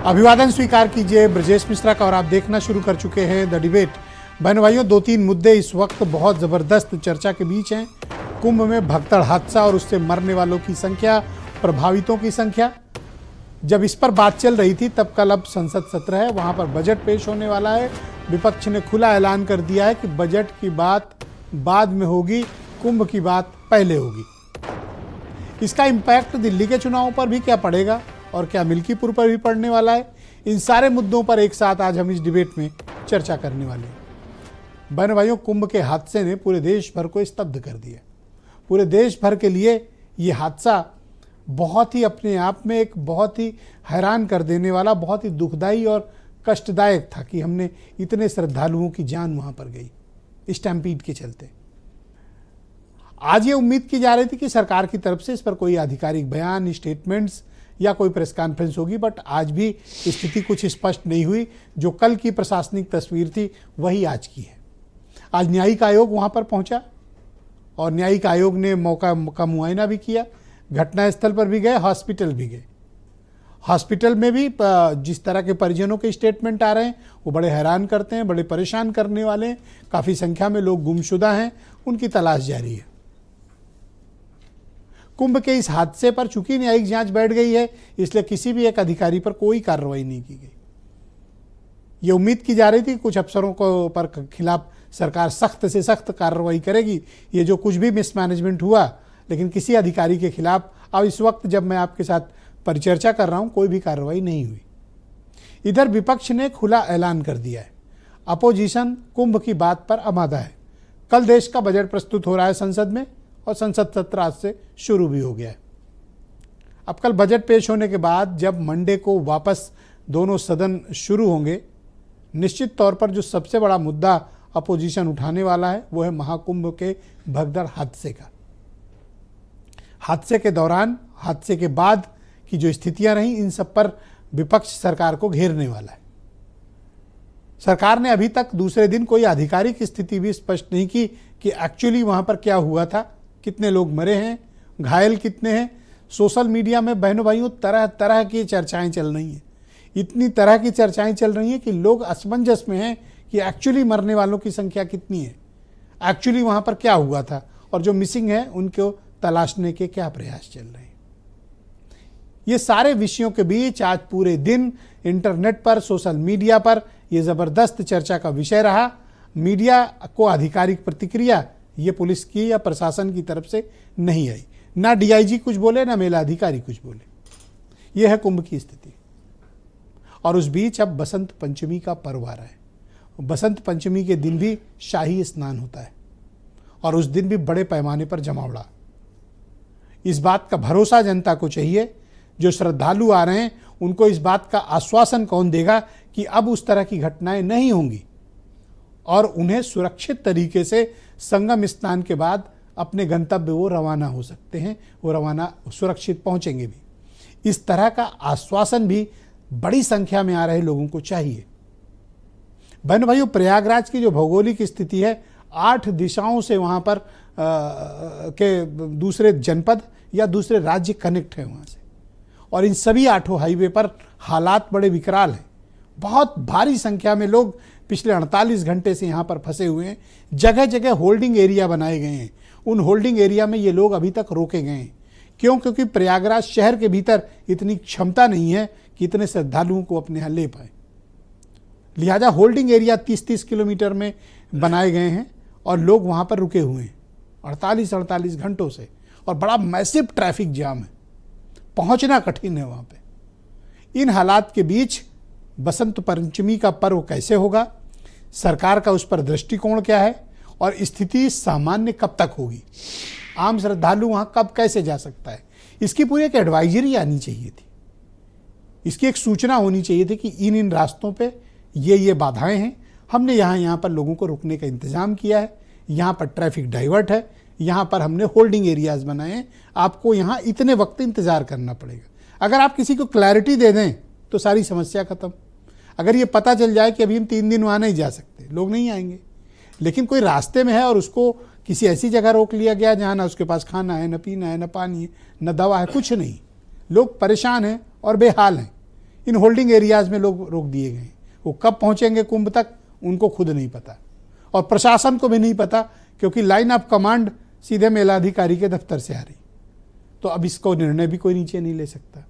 अभिवादन स्वीकार कीजिए ब्रजेश मिश्रा का और आप देखना शुरू कर चुके हैं द डिबेट। बहन भाइयों, 2-3 मुद्दे इस वक्त बहुत ज़बरदस्त चर्चा के बीच हैं। कुंभ में भगदड़ हादसा और उससे मरने वालों की संख्या, प्रभावितों की संख्या। जब इस पर बात चल रही थी तब कल अब संसद सत्र है, वहां पर बजट पेश होने वाला है। विपक्ष ने खुला ऐलान कर दिया है कि बजट की बात बाद में होगी, कुंभ की बात पहले होगी। इसका इम्पैक्ट दिल्ली के चुनावों पर भी क्या पड़ेगा और क्या मिल्कीपुर पर भी पड़ने वाला है, इन सारे मुद्दों पर एक साथ आज हम इस डिबेट में चर्चा करने वाले हैं। बहन भाइयों, कुंभ के हादसे ने पूरे देश भर को स्तब्ध कर दिया। पूरे देश भर के लिए ये हादसा बहुत ही अपने आप में एक बहुत ही हैरान कर देने वाला, बहुत ही दुखदाई और कष्टदायक था कि हमने इतने श्रद्धालुओं की जान वहां पर गई स्टैम्पीड के चलते। आज ये उम्मीद की जा रही थी कि सरकार की तरफ से इस पर कोई आधिकारिक बयान, स्टेटमेंट्स या कोई प्रेस कॉन्फ्रेंस होगी, बट आज भी स्थिति कुछ स्पष्ट नहीं हुई। जो कल की प्रशासनिक तस्वीर थी वही आज की है। आज न्यायिक आयोग वहां पर पहुंचा और न्यायिक आयोग ने मौका का मुआयना भी किया, घटनास्थल पर भी गए, हॉस्पिटल भी गए। हॉस्पिटल में भी जिस तरह के परिजनों के स्टेटमेंट आ रहे हैं वो बड़े हैरान करते हैं, बड़े परेशान करने वाले हैं। काफ़ी संख्या में लोग गुमशुदा हैं, उनकी तलाश जारी है। कुंभ के इस हादसे पर चूंकि न्यायिक जांच बैठ गई है, इसलिए किसी भी एक अधिकारी पर कोई कार्रवाई नहीं की गई। ये उम्मीद की जा रही थी कुछ अफसरों को पर खिलाफ सरकार सख्त से सख्त कार्रवाई करेगी, ये जो कुछ भी मिसमैनेजमेंट हुआ, लेकिन किसी अधिकारी के खिलाफ अब इस वक्त जब मैं आपके साथ परिचर्चा कर रहा हूं कोई भी कार्रवाई नहीं हुई। इधर विपक्ष ने खुला ऐलान कर दिया है, अपोजिशन कुंभ की बात पर आमादा है। कल देश का बजट प्रस्तुत हो रहा है संसद में और संसद सत्र आज से शुरू भी हो गया है। अब कल बजट पेश होने के बाद जब मंडे को वापस दोनों सदन शुरू होंगे, निश्चित तौर पर जो सबसे बड़ा मुद्दा अपोजिशन उठाने वाला है वो है महाकुंभ के भगदड़ हादसे का। हादसे के दौरान, हादसे के बाद की जो स्थितियां रहीं, इन सब पर विपक्ष सरकार को घेरने वाला है। सरकार ने अभी तक दूसरे दिन कोई आधिकारिक स्थिति भी स्पष्ट नहीं की कि एक्चुअली वहां पर क्या हुआ था, कितने लोग मरे हैं, घायल कितने हैं। सोशल मीडिया में बहनों भाइयों तरह तरह की चर्चाएं चल रही हैं। इतनी तरह की चर्चाएं चल रही हैं कि लोग असमंजस में हैं कि एक्चुअली मरने वालों की संख्या कितनी है, एक्चुअली वहां पर क्या हुआ था, और जो मिसिंग है उनको तलाशने के क्या प्रयास चल रहे हैं। ये सारे विषयों के बीच आज पूरे दिन इंटरनेट पर, सोशल मीडिया पर यह जबरदस्त चर्चा का विषय रहा। मीडिया को आधिकारिक प्रतिक्रिया ये पुलिस की या प्रशासन की तरफ से नहीं आई। ना डीआईजी कुछ बोले, ना मेलाधिकारी कुछ बोले। यह है कुंभ की स्थिति। और उस बीच अब बसंत पंचमी का पर्व आ रहा है। बसंत पंचमी के दिन भी शाही स्नान होता है और उस दिन भी बड़े पैमाने पर जमावड़ा। इस बात का भरोसा जनता को चाहिए। जो श्रद्धालु आ रहे हैं उनको इस बात का आश्वासन कौन देगा कि अब उस तरह की घटनाएं नहीं होंगी और उन्हें सुरक्षित तरीके से संगम स्नान के बाद अपने गंतव्य वो रवाना हो सकते हैं, वो रवाना सुरक्षित पहुंचेंगे भी। इस तरह का आश्वासन भी बड़ी संख्या में आ रहे लोगों को चाहिए। बहन भाइयों, प्रयागराज की जो भौगोलिक स्थिति है, 8 दिशाओं से वहां पर के दूसरे जनपद या दूसरे राज्य कनेक्ट है वहां से, और इन सभी 8 हाईवे पर हालात बड़े विकराल हैं। बहुत भारी संख्या में लोग पिछले 48 घंटे से यहाँ पर फंसे हुए हैं। जगह जगह होल्डिंग एरिया बनाए गए हैं। उन होल्डिंग एरिया में ये लोग अभी तक रोके गए हैं। क्यों? क्योंकि प्रयागराज शहर के भीतर इतनी क्षमता नहीं है कि इतने श्रद्धालुओं को अपने यहाँ ले पाए। लिहाजा होल्डिंग एरिया 30-30 किलोमीटर में बनाए गए हैं और लोग वहाँ पर रुके हुए हैं 48 घंटों से, और बड़ा मैसिव ट्रैफिक जाम है, पहुँचना कठिन है वहाँ पे। इन हालात के बीच बसंत पंचमी का पर्व कैसे होगा, सरकार का उस पर दृष्टिकोण क्या है और स्थिति सामान्य कब तक होगी, आम श्रद्धालु वहाँ कब कैसे जा सकता है, इसकी पूरी एक एडवाइजरी आनी चाहिए थी। इसकी एक सूचना होनी चाहिए थी कि इन रास्तों पे ये बाधाएं हैं, हमने यहाँ पर लोगों को रुकने का इंतज़ाम किया है, यहाँ पर ट्रैफिक डाइवर्ट है, यहाँ पर हमने होल्डिंग एरियाज़ बनाए हैं, आपको यहाँ इतने वक्त इंतज़ार करना पड़ेगा। अगर आप किसी को क्लैरिटी दे दें तो सारी समस्या खत्म। अगर ये पता चल जाए कि अभी हम 3 दिन वहाँ नहीं जा सकते, लोग नहीं आएंगे। लेकिन कोई रास्ते में है और उसको किसी ऐसी जगह रोक लिया गया जहाँ ना उसके पास खाना है, न पीना है, न पानी है, न दवा है, कुछ नहीं। लोग परेशान हैं और बेहाल हैं। इन होल्डिंग एरियाज में लोग रोक दिए गए हैं। वो कब पहुंचेंगे कुंभ तक उनको खुद नहीं पता और प्रशासन को भी नहीं पता, क्योंकि लाइन ऑफ कमांड सीधे मेलाधिकारी के दफ्तर से आ रही। तो अब इसको निर्णय भी कोई नीचे नहीं ले सकता।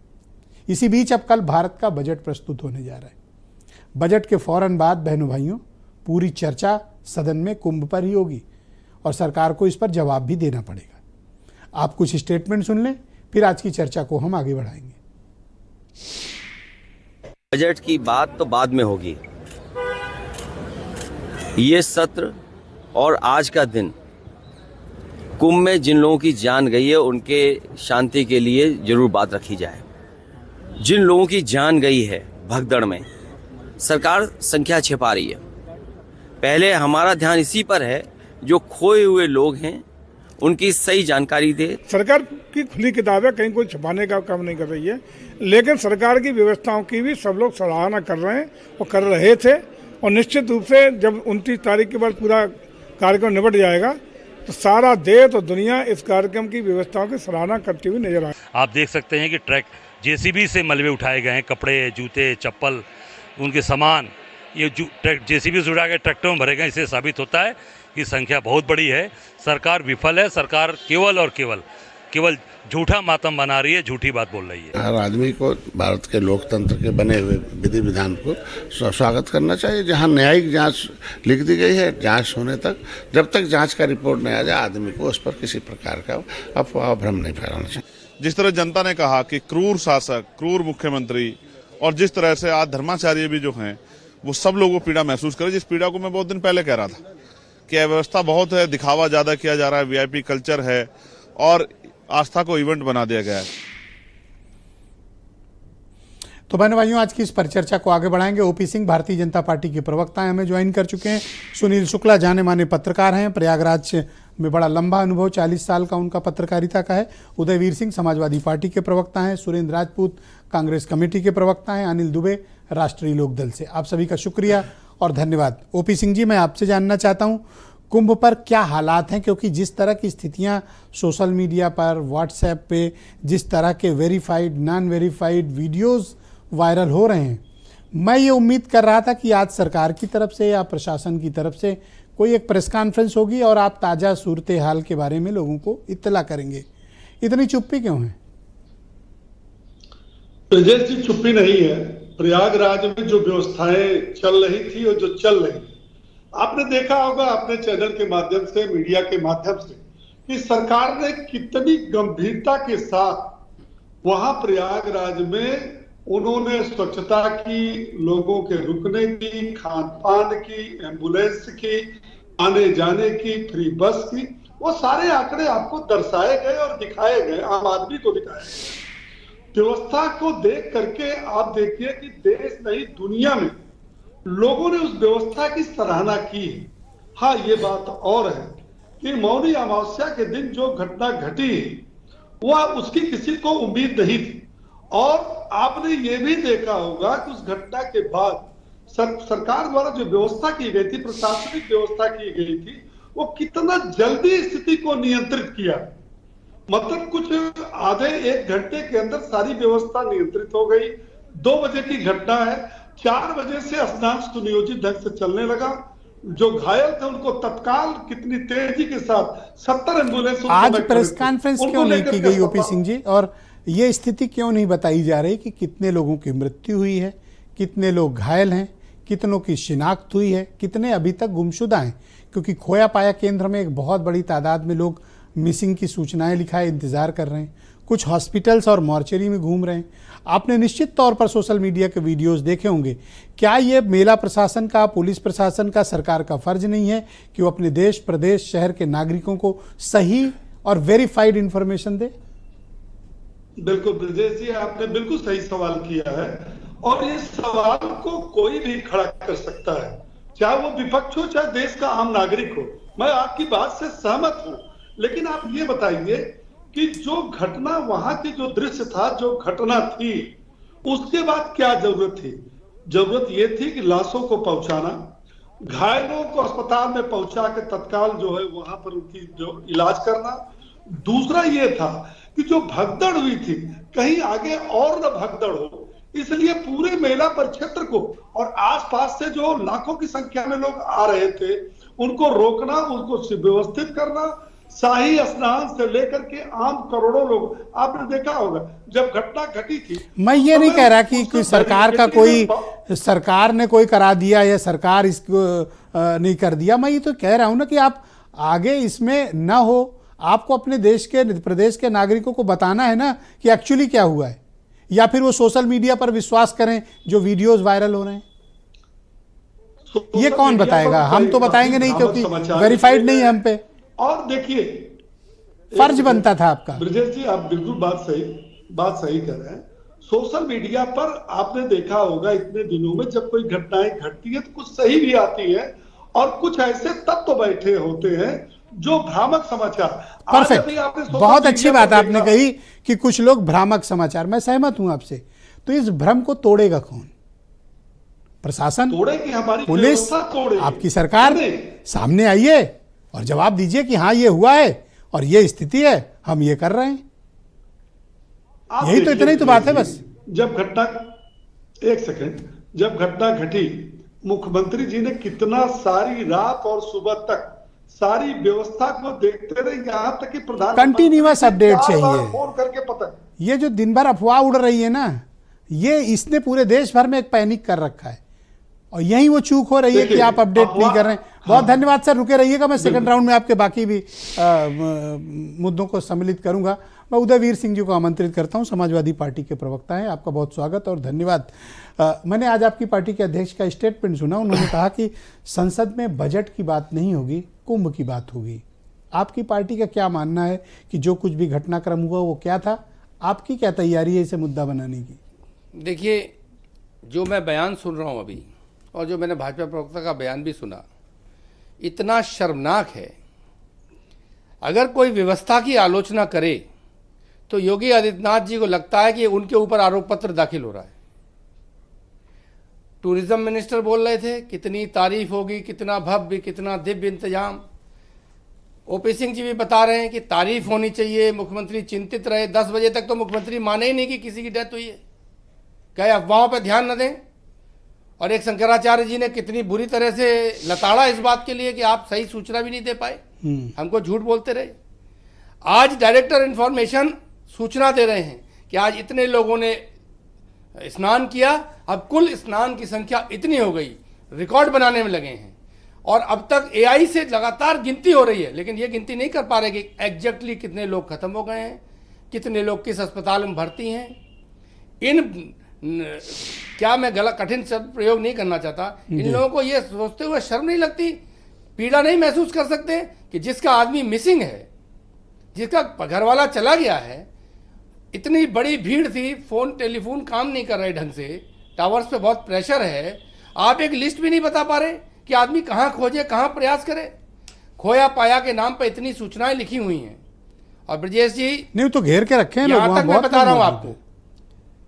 इसी बीच अब कल भारत का बजट प्रस्तुत होने जा रहा है। बजट के फौरन बाद बहनों भाइयों पूरी चर्चा सदन में कुंभ पर ही होगी और सरकार को इस पर जवाब भी देना पड़ेगा। आप कुछ स्टेटमेंट सुन लें, फिर आज की चर्चा को हम आगे बढ़ाएंगे। बजट की बात तो बाद में होगी। ये सत्र और आज का दिन कुंभ में जिन लोगों की जान गई है उनके शांति के लिए जरूर बात रखी जाए। जिन लोगों की जान गई है भगदड़ में, सरकार संख्या छिपा रही है। पहले हमारा ध्यान इसी पर है जो खोए हुए लोग हैं उनकी सही जानकारी दे। सरकार की खुली किताब है, कहीं कोई छुपाने का काम नहीं कर रही है, लेकिन सरकार की व्यवस्थाओं की भी सब लोग सराहना कर रहे हैं और कर रहे थे। और निश्चित रूप से जब 29 तारीख के बाद पूरा कार्यक्रम निपट जाएगा तो सारा देश और दुनिया इस कार्यक्रम की व्यवस्थाओं की सराहना करती हुई नजर आए। आप देख सकते हैं कि ट्रक जेसीबी से मलबे उठाए गए हैं, कपड़े, जूते, चप्पल, उनके सामान ये ट्रक जेसीबी से उठा के ट्रैक्टरों में भरे गए। इससे साबित होता है कि संख्या बहुत बड़ी है। सरकार विफल है। सरकार केवल और केवल झूठा मातम बना रही है, झूठी बात बोल रही है। हर आदमी को भारत के लोकतंत्र के बने हुए विधि विधान को स्वागत करना चाहिए। जहां न्यायिक जांच लिख दी गई है, जांच होने तक, जब तक जांच का रिपोर्ट नहीं आ जाए, आदमी को उस पर किसी प्रकार का अफवाह भ्रम नहीं फैलाना चाहिए। जिस तरह जनता ने कहा कि क्रूर शासक, क्रूर मुख्यमंत्री, और जिस तरह से आज धर्माचार्य भी जो हैं वो सब लोगों को पीड़ा महसूस करे, जिस पीड़ा को मैं बहुत दिन पहले कह रहा था कि अव्यवस्था बहुत है, दिखावा ज्यादा किया जा रहा है, वीआईपी कल्चर है और आस्था को इवेंट बना दिया गया है। तो बहनों भाइयों आज की इस परिचर्चा को आगे बढ़ाएंगे। ओपी सिंह भारतीय जनता पार्टी के प्रवक्ता हमें ज्वाइन कर चुके हैं। सुनील शुक्ला जाने माने पत्रकार हैं, प्रयागराज में बड़ा लंबा अनुभव 40 साल का उनका पत्रकारिता का है। उदयवीर सिंह समाजवादी पार्टी के प्रवक्ता हैं। सुरेंद्र राजपूत कांग्रेस कमेटी के प्रवक्ता हैं। अनिल दुबे राष्ट्रीय लोकदल से। आप सभी का शुक्रिया और धन्यवाद। ओपी सिंह जी, मैं आपसे जानना चाहता हूं कुंभ पर क्या हालात हैं, क्योंकि जिस तरह की स्थितियां सोशल मीडिया पर, व्हाट्सएप पे जिस तरह के verified, non verified videos viral हो रहे हैं, मैं ये उम्मीद कर रहा था कि आज सरकार की तरफ से या प्रशासन की तरफ से कोई एक प्रेस कॉन्फ्रेंस होगी और आप ताज़ा सूरत हाल के बारे में लोगों को इत्तला करेंगे। इतनी चुप्पी क्यों है? ब्रजेश जी, चुप्पी नहीं है। प्रयागराज में जो व्यवस्थाएं चल रही थी और जो चल रही, आपने देखा होगा अपने चैनल के माध्यम से, मीडिया के माध्यम से, कि सरकार ने कितनी गंभीरता के साथ वहां प्रयागराज में उन्होंने स्वच्छता की, लोगों के रुकने की, खान पान की, एम्बुलेंस की, आने जाने की, फ्री बस की, वो सारे आंकड़े आपको दर्शाए गए और दिखाए गए, आम आदमी को दिखाए गए। व्यवस्था को देख करके आप देखिए कि देश नहीं दुनिया में लोगों ने उस व्यवस्था की सराहना की है। हाँ, ये बात और है कि मौनी अमावस्या के दिन जो घटना घटी वह उसकी किसी को उम्मीद नहीं थी। और आपने ये भी देखा होगा कि उस घटना के बाद सरकार द्वारा जो व्यवस्था की गई थी, प्रशासनिक व्यवस्था की गई थी, वो कितना जल्दी स्थिति को नियंत्रित किया। मतलब कुछ आधे एक घंटे के अंदर सारी व्यवस्था नियंत्रित हो गई। 2 बजे की घटना है, 4 बजे से स्नान सुनियोजित ढंग से चलने लगा। जो घायल थे उनको तत्काल कितनी तेजी के साथ 70 एम्बुलेंस। आज प्रेस कॉन्फ्रेंस क्यों नहीं की गई ओपी सिंह जी, और ये स्थिति क्यों नहीं बताई जा रही कि कितने लोगों की मृत्यु हुई है, कितने लोग घायल हैं, कितनों की शिनाख्त हुई है, कितने अभी तक गुमशुदा हैं? क्योंकि खोया पाया केंद्र में एक बहुत बड़ी तादाद में लोग मिसिंग की सूचनाएं लिखाए इंतजार कर रहे हैं। कुछ हॉस्पिटल्स और मॉर्चरी में घूम रहे हैं। आपने निश्चित तौर पर सोशल मीडिया के वीडियोस देखे होंगे। क्या ये मेला प्रशासन का, पुलिस प्रशासन का, सरकार का फर्ज नहीं है कि वो अपने देश, प्रदेश, शहर के नागरिकों को सही और वेरीफाइड इंफॉर्मेशन दे? बिल्कुल ब्रजेश जी, आपने बिल्कुल सही सवाल किया है और इस सवाल को कोई भी खड़ा कर सकता है, चाहे वो विपक्ष हो चाहे देश का आम नागरिक हो। मैं आपकी बात से सहमत हूं, लेकिन आप ये बताइए कि जो घटना वहां की जो दृश्य था, जो घटना थी, उसके बाद क्या जरूरत थी? जरूरत ये थी कि लाशों को पहुंचाना, घायलों को अस्पताल में पहुंचा के तत्काल जो है वहां पर उनकी जो इलाज करना। दूसरा ये था कि जो भगदड़ हुई थी, कहीं आगे और न भगदड़ हो, इसलिए पूरे मेला परिक्षेत्र को और आसपास से जो लाखों की संख्या में लोग आ रहे थे उनको रोकना, उनको सुव्यवस्थित करना, शाही स्नान से लेकर के आम करोड़ों लोग, आपने देखा होगा जब घटना घटी थी। मैं ये नहीं कह रहा कि कोई सरकार का कोई सरकार ने कोई करा दिया या सरकार इसको नहीं कर दिया। मैं ये तो कह रहा हूं ना कि आप आगे इसमें ना हो, आपको अपने देश के प्रदेश के नागरिकों को बताना है ना कि एक्चुअली क्या हुआ है, या फिर वो सोशल मीडिया पर विश्वास करें जो वीडियोस वायरल हो रहे हैं। ये कौन बताएगा? हम तो बताएंगे नहीं क्योंकि वेरीफाइड नहीं है हम पे। और देखिए, फर्ज बनता था आपका। ब्रजेश जी, आप बिल्कुल बात सही कर रहे हैं। सोशल मीडिया पर आपने देखा होगा इतने दिनों में जब कोई घटनाएं घटती है तो कुछ सही भी आती है और कुछ ऐसे तत्व बैठे होते हैं जो भ्रामक समाचार। परफेक्ट, बहुत अच्छी बात आपने कही कि कुछ लोग भ्रामक समाचार, मैं सहमत हूं आपसे। तो इस भ्रम को तोड़ेगा कौन? प्रशासन तोड़ेगी, हमारी पुलिस, तोड़ेगी, आपकी सरकार। सामने आइए और जवाब दीजिए कि हाँ ये हुआ है और ये स्थिति है, हम ये कर रहे हैं। यही तो, इतना ही तो बात है बस। जब घटना घटी, मुख्यमंत्री जी ने कितना सारी रात और सुबह तक सारी व्यवस्था को देखते रहे, यहाँ तक कि प्रधानमंत्री कंटिन्यूअस अपडेट चाहिए। फोन करके पता, ये जो दिन भर अफवाह उड़ रही है ना, ये इसने पूरे देश भर में एक पैनिक कर रखा है और यही वो चूक हो रही है कि आप अपडेट नहीं कर रहे हैं। बहुत धन्यवाद सर, रुके रहिएगा, मैं सेकंड राउंड में आपके बाकी भी मुद्दों को सम्मिलित करूंगा। मैं उदयवीर सिंह जी को आमंत्रित करता हूं, समाजवादी पार्टी के प्रवक्ता हैं। आपका बहुत स्वागत और धन्यवाद। मैंने आज आपकी पार्टी के अध्यक्ष का स्टेटमेंट सुना, उन्होंने कहा कि संसद में बजट की बात नहीं होगी, कुंभ की बात होगी। आपकी पार्टी का क्या मानना है कि जो कुछ भी घटनाक्रम हुआ वो क्या था? आपकी क्या तैयारी है इसे मुद्दा बनाने की? देखिए, जो मैं बयान सुन रहा हूँ अभी और जो मैंने भाजपा प्रवक्ता का बयान भी सुना, इतना शर्मनाक है। अगर कोई व्यवस्था की आलोचना करे तो योगी आदित्यनाथ जी को लगता है कि उनके ऊपर आरोप पत्र दाखिल हो रहा है। टूरिज्म मिनिस्टर बोल रहे थे कितनी तारीफ होगी, कितना भव्य, कितना दिव्य इंतजाम। ओपी सिंह जी भी बता रहे हैं कि तारीफ होनी चाहिए, मुख्यमंत्री चिंतित रहे। 10 बजे तक तो मुख्यमंत्री माने ही नहीं कि किसी की डेथ हुई है, कहे अफवाहों पर ध्यान न दें। और एक शंकराचार्य जी ने कितनी बुरी तरह से लताड़ा इस बात के लिए कि आप सही सूचना भी नहीं दे पाए, हमको झूठ बोलते रहे। आज डायरेक्टर इंफॉर्मेशन सूचना दे रहे हैं कि आज इतने लोगों ने स्नान किया, अब कुल स्नान की संख्या इतनी हो गई, रिकॉर्ड बनाने में लगे हैं। और अब तक एआई से लगातार गिनती हो रही है, लेकिन ये गिनती नहीं कर पा रहे कि एग्जैक्टली कितने लोग खत्म हो गए हैं, कितने लोग किस अस्पताल में भर्ती हैं। क्या मैं गलत कठिन शब्द प्रयोग नहीं करना चाहता, इन लोगों को ये सोचते हुए शर्म नहीं लगती, पीड़ा नहीं महसूस कर सकते कि जिसका आदमी मिसिंग है, जिसका घरवाला चला गया है, इतनी बड़ी भीड़ थी, फोन टेलीफोन काम नहीं कर रहे ढंग से, टावर्स पे बहुत प्रेशर है, आप एक लिस्ट भी नहीं बता पा रहे कि आदमी कहाँ खोजे, कहाँ प्रयास करे। खोया पाया के नाम पर इतनी सूचनाएं लिखी हुई हैं। और ब्रजेश जी नहीं तो घेर के रखे हैं लोग, यहाँ तक मैं बता रहा हूँ आपको,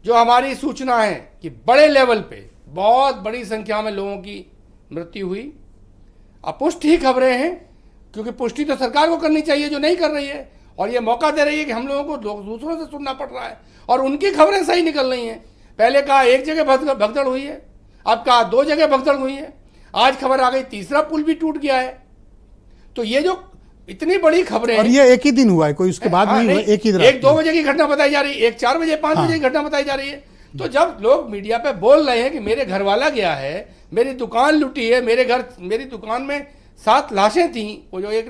जो हमारी सूचना है कि बड़े लेवल पे बहुत बड़ी संख्या में लोगों की मृत्यु हुई। अपुष्ट ही खबरें हैं, क्योंकि पुष्टि तो सरकार को करनी चाहिए जो नहीं कर रही है, और ये मौका दे रही है कि हम लोगों को दूसरों से सुनना पड़ रहा है और उनकी खबरें सही निकल रही हैं। पहले कहा एक जगह भगदड़ हुई है, अब कहा 2 जगह भगदड़ हुई है, आज खबर आ गई तीसरा पुल भी टूट गया है। तो ये जो इतनी बड़ी खबरें, और ये एक ही दिन हुआ है, कोई उसके बाद नहीं हुआ, एक ही दिन। 1-2 बजे की घटना बताई जा रही है, 1 4 बजे 5 बजे की घटना बताई जा रही है। तो जब लोग मीडिया पे बोल रहे हैं कि मेरे घर वाला गया है, मेरी दुकान लूटी है, मेरी दुकान में 7 लाशें थी, वो जो एक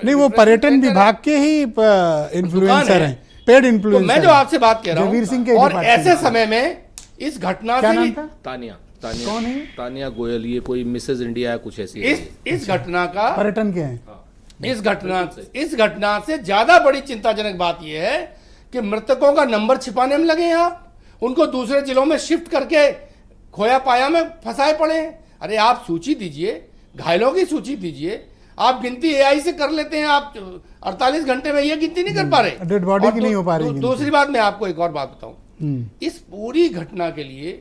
नहीं, वो पर्यटन विभाग के ही इन्फ्लुएंसर हैं, पेड इन्फ्लुएंसर। तो मैं जो आपसे बात कह रहा हूँ, और ऐसे समय में इस घटना से तानिया कौन है? तानिया गोयल, ये कोई मिसेज इंडिया है कुछ ऐसी। इस घटना का पर्यटन के हैं। इस घटना से ज्यादा बड़ी चिंताजनक बात यह है कि मृतकों का नंबर छिपाने में लगे हैं आप, उनको दूसरे जिलों में शिफ्ट करके खोया पाया में फंसाए पड़े हैं। अरे आप सूची दीजिए, घायलों की सूची दीजिए। आप गिनती एआई से कर लेते हैं, आप 48 घंटे में ये गिनती नहीं कर पा रहे, डेड बॉडी की नहीं हो पा रही। दूसरी बात, मैं आपको एक और बात बताऊं, इस पूरी घटना के लिए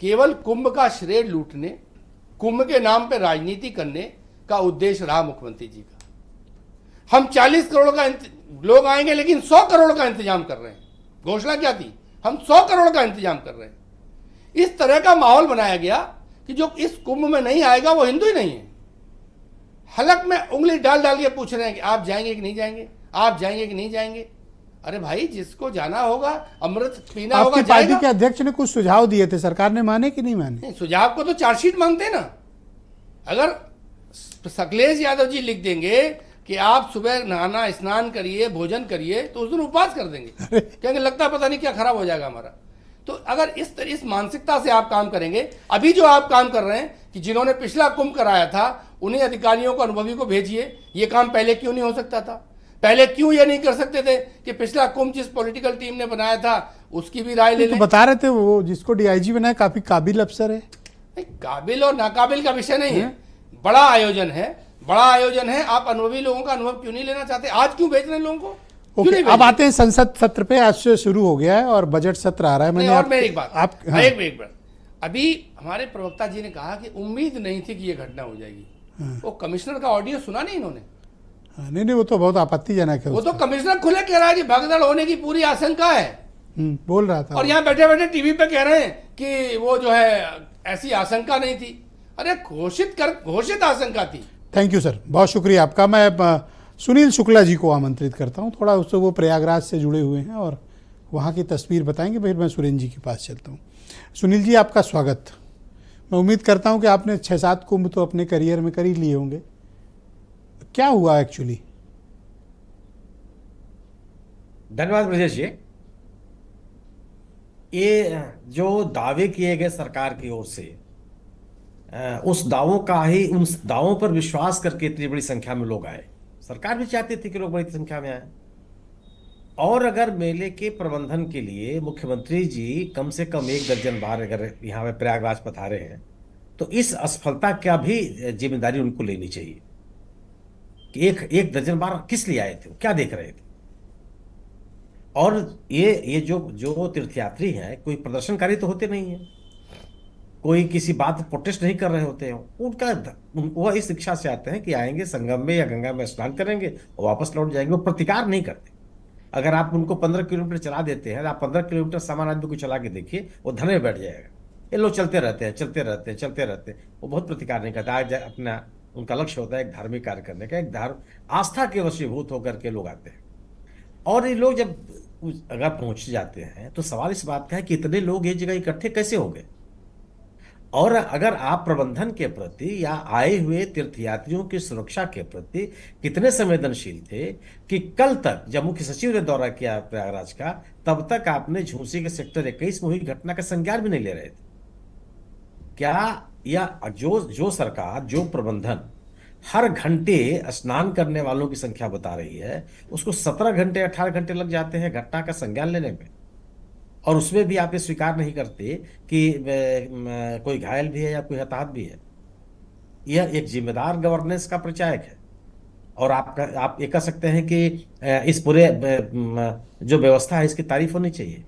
केवल कुंभ का श्रेय लूटने, कुंभ के नाम पे राजनीति करने का उद्देश्य रहा मुख्यमंत्री जी का। हम 40 करोड़ का लोग आएंगे लेकिन 100 करोड़ का इंतजाम कर रहे हैं। घोषणा क्या थी? हम 100 करोड़ का इंतजाम कर रहे हैं। इस तरह का माहौल बनाया गया कि जो इस कुंभ में नहीं आएगा वो हिंदू ही नहीं है। हलक में उंगली डाल डाल के पूछ रहे हैं कि आप जाएंगे कि नहीं जाएंगे, आप जाएंगे कि नहीं जाएंगे। अरे भाई, जिसको जाना होगा, अमृत पीना होगा, आपकी पार्टी जाएगा। के अध्यक्ष ने कुछ सुझाव दिए थे, सरकार ने माने कि नहीं माने? नहीं, सुझाव को तो चार्जशीट मांगते हैं ना। अगर अखिलेश यादव जी लिख देंगे कि आप सुबह नहाना स्नान करिए, भोजन करिए, तो उस दिन उपवास कर देंगे, कहेंगे लगता है पता नहीं क्या खराब हो जाएगा हमारा। तो अगर इस मानसिकता से आप काम करेंगे, अभी जो आप काम कर रहे हैं कि जिन्होंने पिछला कुंभ कराया था उन्हीं अधिकारियों को, अनुभवी को भेजिए, ये काम पहले क्यों नहीं हो सकता था? पहले क्यों ये नहीं कर सकते थे कि पिछला कुंभ जिस पॉलिटिकल टीम ने बनाया था उसकी भी राय ले तो लें? बता रहे थे वो जिसको डीआईजी बनाया काफी काबिल अफसर है। नहीं, काबिल और नाकाबिल का विषय नहीं है, बड़ा आयोजन है, बड़ा आयोजन है। आप अनुभवी लोगों का अनुभव क्यों नहीं लेना चाहते? आज क्यों भेज रहे हैं लोगों को? क्यों नहीं ओके, भेज अब रहे? आते हैं संसद सत्र पे। आज से शुरू हो गया है और बजट सत्र आ रहा है। नहीं, और मैं एक बात, आप हाँ, एक बात, अभी हमारे प्रवक्ता जी ने कहा कि उम्मीद नहीं थी कि ये घटना हो जाएगी। वो कमिश्नर का ऑडियो सुना नहीं इन्होंने? हाँ, नहीं वो तो बहुत आपत्तिजनक है। वो तो कमिश्नर खुले कह रहा है कि भगदड़ होने की पूरी आशंका है, बोल रहा था। और यहाँ बैठे बैठे टीवी पे कह रहे हैं कि वो जो है ऐसी आशंका नहीं थी। अरे घोषित आशंका थी। थैंक यू सर, बहुत शुक्रिया आपका। मैं सुनील शुक्ला जी को आमंत्रित करता हूँ, थोड़ा उससे वो प्रयागराज से जुड़े हुए हैं और वहाँ की तस्वीर बताएंगे, फिर मैं सुरेंद्र जी के पास चलता हूँ। सुनील जी, आपका स्वागत। मैं उम्मीद करता हूँ कि आपने 6-7 कुंभ तो अपने करियर में कर ही लिए होंगे। क्या हुआ एक्चुअली? धन्यवाद ब्रजेश जी। ये जो दावे किए गए सरकार की ओर से, उस दावों का ही, उन दावों पर विश्वास करके इतनी बड़ी संख्या में लोग आए। सरकार भी चाहती थी कि लोग बड़ी संख्या में आए। और अगर मेले के प्रबंधन के लिए मुख्यमंत्री जी कम से कम 1 दर्जन बार अगर यहाँ पे प्रयागराज पधारे हैं, तो इस असफलता का भी जिम्मेदारी उनको लेनी चाहिए कि एक दर्जन बार किस लिए आए थे, क्या देख रहे थे। और ये जो तीर्थयात्री हैं, कोई प्रदर्शनकारी तो होते नहीं है, कोई किसी बात पर प्रोटेस्ट नहीं कर रहे होते हैं। वो इस शिक्षा से आते हैं कि आएंगे संगम में या गंगा में स्नान करेंगे और वापस लौट जाएंगे। वो प्रतिकार नहीं करते। अगर आप उनको 15 किलोमीटर चला देते हैं, आप 15 किलोमीटर सामान्य आदमी को चला के देखिए, वो धने में बैठ जाएगा। ये लोग चलते रहते हैं। वो बहुत प्रतिकार नहीं करते। आज अपना उनका लक्ष्य होता है एक धार्मिक कार्य करने का, एक आस्था के वशीभूत होकर के लोग आते हैं। और ये लोग जब अगर पहुंच जाते हैं तो सवाल इस बात का है कि इतने लोग एक जगह इकट्ठे कैसे हो गए। और अगर आप प्रबंधन के प्रति या आए हुए तीर्थयात्रियों की सुरक्षा के प्रति कितने संवेदनशील थे कि कल तक जब मुख्य सचिव ने दौरा किया प्रयागराज का, तब तक आपने झूंसी के सेक्टर 21 में हुई घटना का संज्ञान भी नहीं ले रहे थे क्या? या जो सरकार, जो प्रबंधन हर घंटे स्नान करने वालों की संख्या बता रही है, उसको 17 घंटे 18 घंटे लग जाते हैं घटना का संज्ञान लेने में, और उसमें भी आप ये स्वीकार नहीं करते कि कोई घायल भी है या कोई हताहत भी है। यह एक जिम्मेदार गवर्नेंस का परिचायक है। और आप ये कह सकते हैं कि इस पूरे जो व्यवस्था है इसकी तारीफ होनी चाहिए।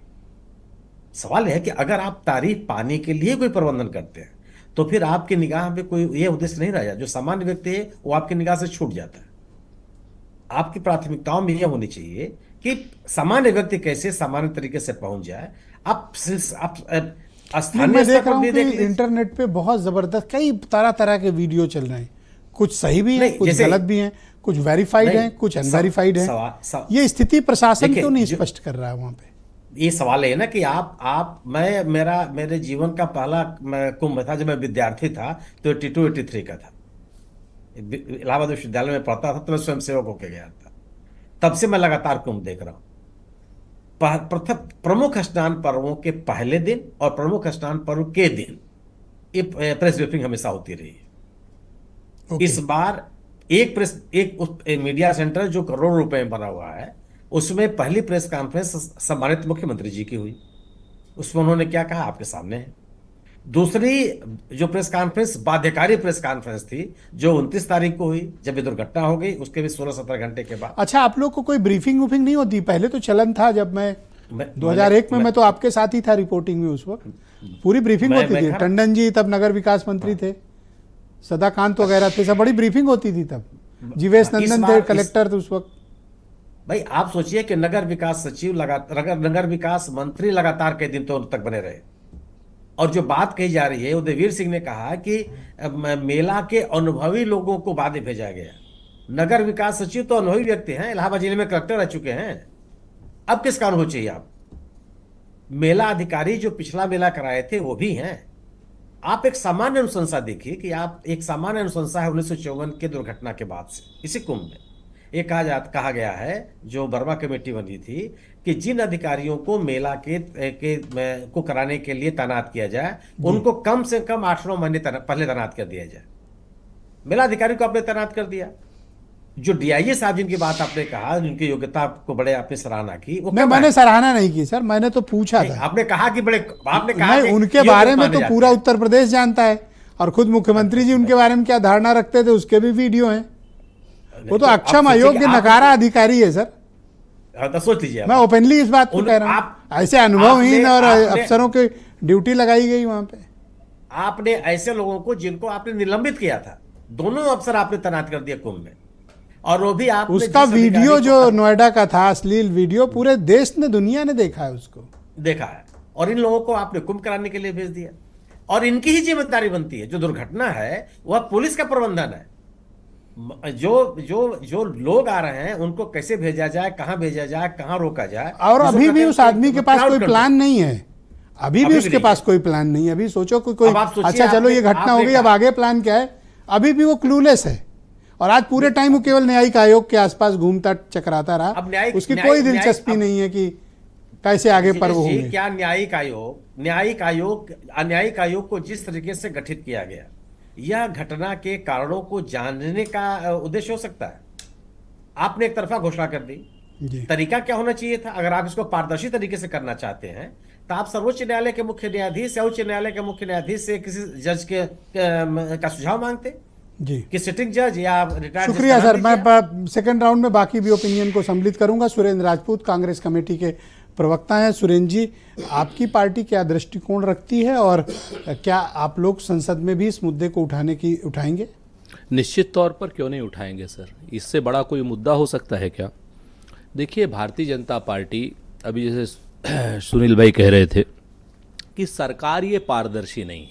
सवाल है कि अगर आप तारीफ पाने के लिए कोई प्रबंधन करते हैं तो फिर आपकी निगाह में कोई ये उद्देश्य नहीं रह जाता। जो सामान्य व्यक्ति है वो आपकी निगाह से छूट जाता है। आपकी प्राथमिकताओं में यह होनी चाहिए कि सामान्य व्यक्ति कैसे सामान्य तरीके से पहुंच जाए। आप मैं देख रहा हूं कि इंटरनेट पे बहुत जबरदस्त कई तरह के वीडियो चल रहे हैं, कुछ सही भी है, कुछ गलत भी हैं, कुछ वेरीफाइड हैं, कुछ अनवेरीफाइड हैं। ये स्थिति प्रशासन क्यों नहीं स्पष्ट कर रहा है वहां पे? ये सवाल है ना कि मेरे जीवन का पहला कुंभ था जब मैं विद्यार्थी था, तो 82-83 का था। इलाहाबाद विश्वविद्यालय में पढ़ता था तो मैं स्वयंसेवक होकर गया था। तब से मैं लगातार कुंभ देख रहा हूं। प्रमुख स्नान पर्वों के पहले दिन और प्रमुख स्नान पर्व के दिन ये प्रेस ब्रीफिंग हमेशा होती रही है। इस बार एक मीडिया सेंटर जो करोड़ों रुपए में बना हुआ है, उसमें पहली प्रेस कॉन्फ्रेंस सम्मानित मुख्यमंत्री जी की हुई। उसमें उन्होंने क्या कहा आपके सामने है। दूसरी जो प्रेस कॉन्फ्रेंस बाध्यकारी प्रेस कॉन्फ्रेंस थी जो 29 तारीख को हुई, जब ये दुर्घटना हो गई, उसके भी 16-17 घंटे के बाद। अच्छा, आप लोग को कोई ब्रीफिंग वूफिंग नहीं होती? पहले तो चलन था, जब मैं 2001 में मैं तो आपके साथ ही था रिपोर्टिंग में, उस वक्त पूरी ब्रीफिंग होती थी। टंडन जी तब नगर विकास मंत्री थे, सदाकांत वगैरह थे, सब बड़ी ब्रीफिंग होती थी तब। जीवेश नंदन थे कलेक्टर थे उस वक्त। भाई आप सोचिए कि नगर विकास सचिव नगर विकास मंत्री लगातार कई दिन तो तक बने रहे, और जो बात कही जा रही है, उदयवीर सिंह ने कहा कि मेला के अनुभवी लोगों को बाद में भेजा गया। नगर विकास सचिव तो अनुभवी व्यक्ति हैं, इलाहाबाद जिले में कलेक्टर रह चुके हैं, अब किसका अनुभव चाहिए आप? मेला अधिकारी जो पिछला मेला कराए थे वो भी हैं। आप एक सामान्य अनुशंसा देखिए कि आप एक सामान्य अनुशंसा है 1954 के दुर्घटना के बाद से इसी कुंभ में ये कहा गया है, जो वर्मा कमेटी बनी थी, कि जिन अधिकारियों को मेला को कराने के लिए तैनात किया जाए उनको कम से कम 8-9 महीने पहले तैनात कर दिया जाए। मेला अधिकारी को आपने तैनात कर दिया। जो डीआईजी साहब जिनकी बात आपने कहा, जिनकी योग्यता को बड़े आपने सराहना की, वो मैंने सराहना नहीं की सर, मैंने तो पूछा था। आपने कहा कि उनके बारे में तो पूरा उत्तर प्रदेश जानता है, और खुद मुख्यमंत्री जी उनके बारे में क्या धारणा रखते थे उसके भी वीडियो हैं। वो तो अक्षम अयोग्य नकारा अधिकारी है सर। तो सोच लीजिए, मैं ओपनली इस बात को कह रहा हूं। ऐसे अनुभवहीन और अफसरों की ड्यूटी लगाई गई वहां पे। आपने ऐसे लोगों को जिनको आपने निलंबित किया था, दोनों अफसर आपने तैनात कर दिया कुंभ में, और वो भी आपने उसका वीडियो जो नोएडा का था, अश्लील वीडियो, पूरे देश ने, दुनिया ने देखा है, उसको देखा है। और इन लोगों को आपने कुंभ कराने के लिए भेज दिया, और इनकी ही जिम्मेदारी बनती है। जो दुर्घटना है वह पुलिस का प्रबंधन है। जो लोग आ रहे हैं उनको कैसे भेजा जाए, कहां भेजा जाए, कहां रोका जाए। और अभी भी उस आदमी के पास कोई प्लान नहीं है। अभी भी उसके पास कोई प्लान नहीं है। अभी सोचो कोई अच्छा चलो ये घटना हो गई, अब आगे प्लान क्या है? अभी भी वो क्लूलेस है। और आज पूरे टाइम वो केवल न्यायिक आयोग के आसपास घूमता चकराता रहा। उसकी कोई दिलचस्पी नहीं है कि कैसे आगे पर वो होंगे। क्या न्यायिक आयोग को जिस तरीके से गठित किया गया, यह घटना के कारणों को जानने का उद्देश्य हो सकता है? आपने एक तरफा घोषणा कर दी। तरीका क्या होना चाहिए था? अगर आप इसको पारदर्शी तरीके से करना चाहते हैं तो आप सर्वोच्च न्यायालय के मुख्य न्यायाधीश या उच्च न्यायालय के मुख्य न्यायाधीश से किसी जज का सुझाव मांगते जी, कि सिटिंग जज या रिटायर्ड। शुक्रिया सर। मैं सेकंड राउंड में बाकी भी ओपिनियन को सम्मिलित करूंगा। सुरेंद्र राजपूत कांग्रेस कमेटी के प्रवक्ता हैं। सुरेंद्र जी, आपकी पार्टी क्या दृष्टिकोण रखती है, और क्या आप लोग संसद में भी इस मुद्दे को उठाएंगे? निश्चित तौर पर क्यों नहीं उठाएंगे सर, इससे बड़ा कोई मुद्दा हो सकता है क्या? देखिए, भारतीय जनता पार्टी, अभी जैसे सुनील भाई कह रहे थे कि सरकार ये पारदर्शी नहीं है,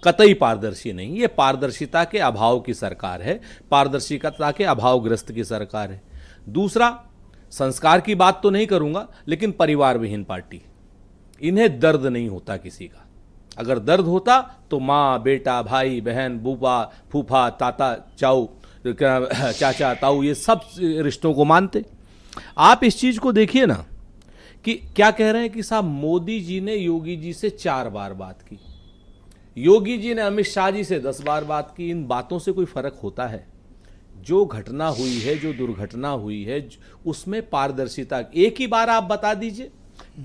कतई पारदर्शी नहीं, ये पारदर्शिता के अभाव की सरकार है, पारदर्शिता के अभावग्रस्त की सरकार है। दूसरा, संस्कार की बात तो नहीं करूंगा, लेकिन परिवार विहीन पार्टी, इन्हें दर्द नहीं होता किसी का। अगर दर्द होता तो माँ, बेटा, भाई, बहन, बूबा, फूफा, ताता, चाऊ, चाचा, ताऊ, ये सब रिश्तों को मानते। आप इस चीज को देखिए ना कि क्या कह रहे हैं कि साहब मोदी जी ने योगी जी से 4 बार बात की, योगी जी ने अमित शाह जी से 10 बार बात की। इन बातों से कोई फर्क होता है? जो घटना हुई है, जो दुर्घटना हुई है, उसमें पारदर्शिता, एक ही बार आप बता दीजिए।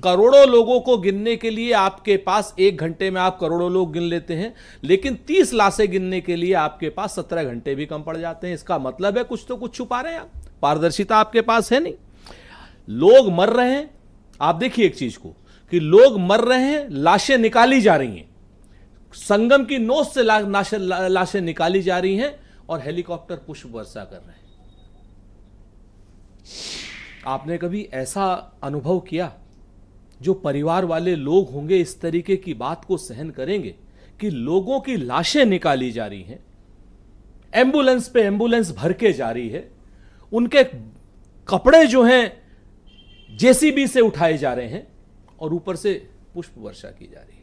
करोड़ों लोगों को गिनने के लिए आपके पास 1 घंटे में आप करोड़ों लोग गिन लेते हैं, लेकिन 30 लाशें गिनने के लिए आपके पास 17 घंटे भी कम पड़ जाते हैं। इसका मतलब है कुछ तो कुछ छुपा रहे हैं आप, पारदर्शिता आपके पास है नहीं। लोग मर रहे हैं, आप देखिए एक चीज को कि लोग मर रहे हैं, लाशें निकाली जा रही हैं, संगम की नोच से लाशें निकाली जा रही हैं, और हेलीकॉप्टर पुष्प वर्षा कर रहे हैं। आपने कभी ऐसा अनुभव किया? जो परिवार वाले लोग होंगे इस तरीके की बात को सहन करेंगे कि लोगों की लाशें निकाली जा रही हैं, एम्बुलेंस पे एम्बुलेंस भर के जा रही है, उनके कपड़े जो हैं जेसीबी से उठाए जा रहे हैं, और ऊपर से पुष्प वर्षा की जा रही है।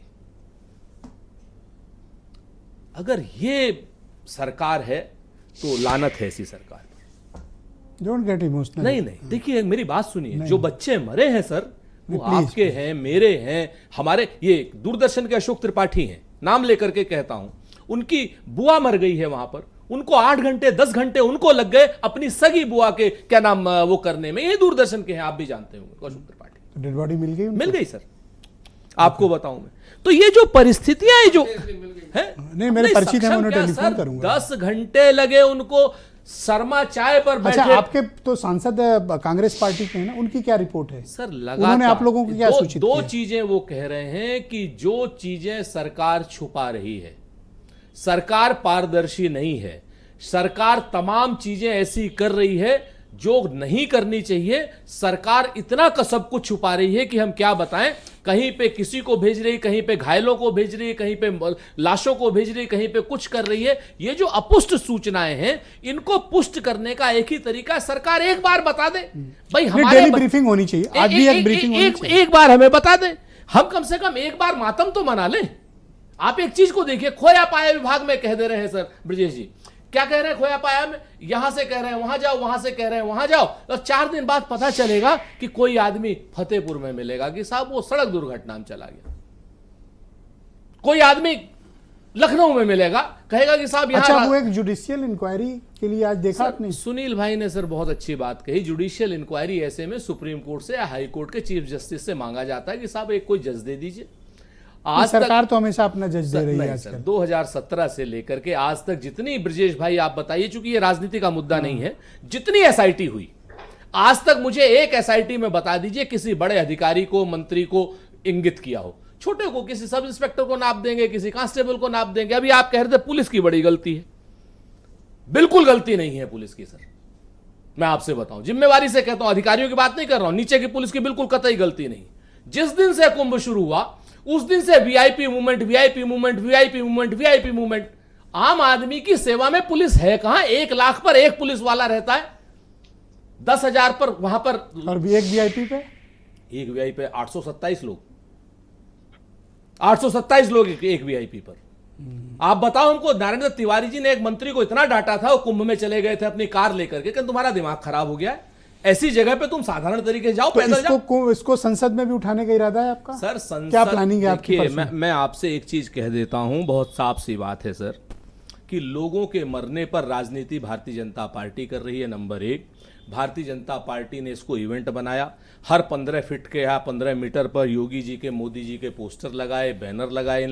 अगर ये सरकार है तो लानत है ऐसी सरकार पर। Don't get emotional. नहीं, देखिए मेरी बात सुनिए। जो बच्चे मरे हैं सर, वो आपके हैं, मेरे हैं, हमारे, ये दूरदर्शन के अशोक त्रिपाठी हैं, नाम लेकर के कहता हूं, उनकी बुआ मर गई है वहां पर, उनको 8 घंटे 10 घंटे उनको लग गए अपनी सगी बुआ के क्या नाम वो करने में। ये दूरदर्शन के हैं, आप भी जानते होंगे, अशोक त्रिपाठी। डेड बॉडी मिल गई सर, आपको बताऊं मैं। तो ये जो परिस्थितियां है, जो है, नहीं मेरे परिचित हैं, उन्हें टेलीफोन करूंगा। 10 घंटे लगे उनको शर्मा चाय पर बैठे। अच्छा, आपके तो सांसद कांग्रेस पार्टी के हैं ना, उनकी क्या रिपोर्ट है सर? उन्होंने आप लोगों को क्या सूचित किया? 2 चीजें वो कह रहे हैं कि जो चीजें सरकार छुपा रही है, सरकार पारदर्शी नहीं है, सरकार तमाम चीजें ऐसी कर रही है जो नहीं करनी चाहिए, सरकार इतना सब कुछ छुपा रही है कि हम क्या बताएं। कहीं पे किसी को भेज रही, कहीं पे घायलों को भेज रही है, कहीं पे लाशों को भेज रही है, कहीं पे कुछ कर रही है। ये जो अपुष्ट सूचनाएं हैं, इनको पुष्ट करने का एक ही तरीका है, सरकार एक बार बता दे भाई हमारे डेली ब्रीफिंग होनी चाहिए। आज भी एक ब्रीफिंग होनी चाहिए। एक बार हमें बता दें, हम कम से कम एक बार मातम तो मना लें। आप एक चीज को देखिए, खोया पाया विभाग में कह दे रहे हैं सर ब्रजेश जी, क्या कह रहे हैं खोया पाया में, यहां से कह रहे हैं वहां जाओ, वहां से कह रहे हैं वहां जाओ, और 4 दिन बाद पता चलेगा कि कोई आदमी फतेहपुर में मिलेगा कि साहब वो सड़क दुर्घटना में चला गया, कोई आदमी लखनऊ में मिलेगा, कहेगा कि साहब यहां। अच्छा, वो एक जुडिशियल इंक्वायरी के लिए आज देखा आपने? सुनील भाई ने सर बहुत अच्छी बात कही। जुडिशियल इंक्वायरी ऐसे में सुप्रीम कोर्ट से या हाई कोर्ट के चीफ जस्टिस से मांगा जाता है कि साहब एक कोई जज दे दीजिए। आज सरकार तो हमेशा अपना जज दे रही है आजकल। 2017 से लेकर के आज तक जितनी, ब्रजेश भाई आप बताइए, चूंकि ये राजनीति का मुद्दा नहीं है, जितनी एसआईटी हुई आज तक, मुझे एक एसआईटी में बता दीजिए किसी बड़े अधिकारी को, मंत्री को इंगित किया हो। छोटे को किसी सब इंस्पेक्टर को नाप देंगे, किसी कांस्टेबल को नाप देंगे। अभी आप कह रहे थे पुलिस की बड़ी गलती है, बिल्कुल गलती नहीं है पुलिस की सर, मैं आपसे बताऊं, जिम्मेवारी से कहता हूं, अधिकारियों की बात नहीं कर रहा हूं, नीचे की पुलिस की बिल्कुल कतई गलती नहीं। जिस दिन से कुंभ शुरू हुआ उस दिन से VIP movement, VIP movement, VIP movement, VIP movement. आम आदमी की सेवा में पुलिस है कहां? 1 लाख पर एक पुलिस वाला रहता है, 10,000 पर वहां पर, और एक वीआईपी पे, एक वीआईपी पे 827 लोग, 827 लोग एक वीआईपी पर। आप बताओ हमको, नारायण तिवारी जी ने एक मंत्री को इतना डांटा था, वो कुंभ में चले गए थे अपनी कार लेकर के, कि तुम्हारा दिमाग खराब हो गया है, ऐसी जगह पे तुम साधारण तरीके से जाओ, तो पैदल जाओ। इसको संसद में भी उठाने का इरादा है आपका? सर संसद, क्या प्लानिंग है आपकी? देखिए, मैं आपसे एक चीज कह देता हूं, बहुत साफ सी बात है सर, कि लोगों के मरने पर राजनीति भारतीय जनता पार्टी कर रही है। नंबर 1, भारतीय जनता पार्टी ने इसको इवेंट बनाया, हर 15 फीट के या 15 मीटर पर योगी जी के, मोदी जी के पोस्टर लगाए, बैनर लगाए।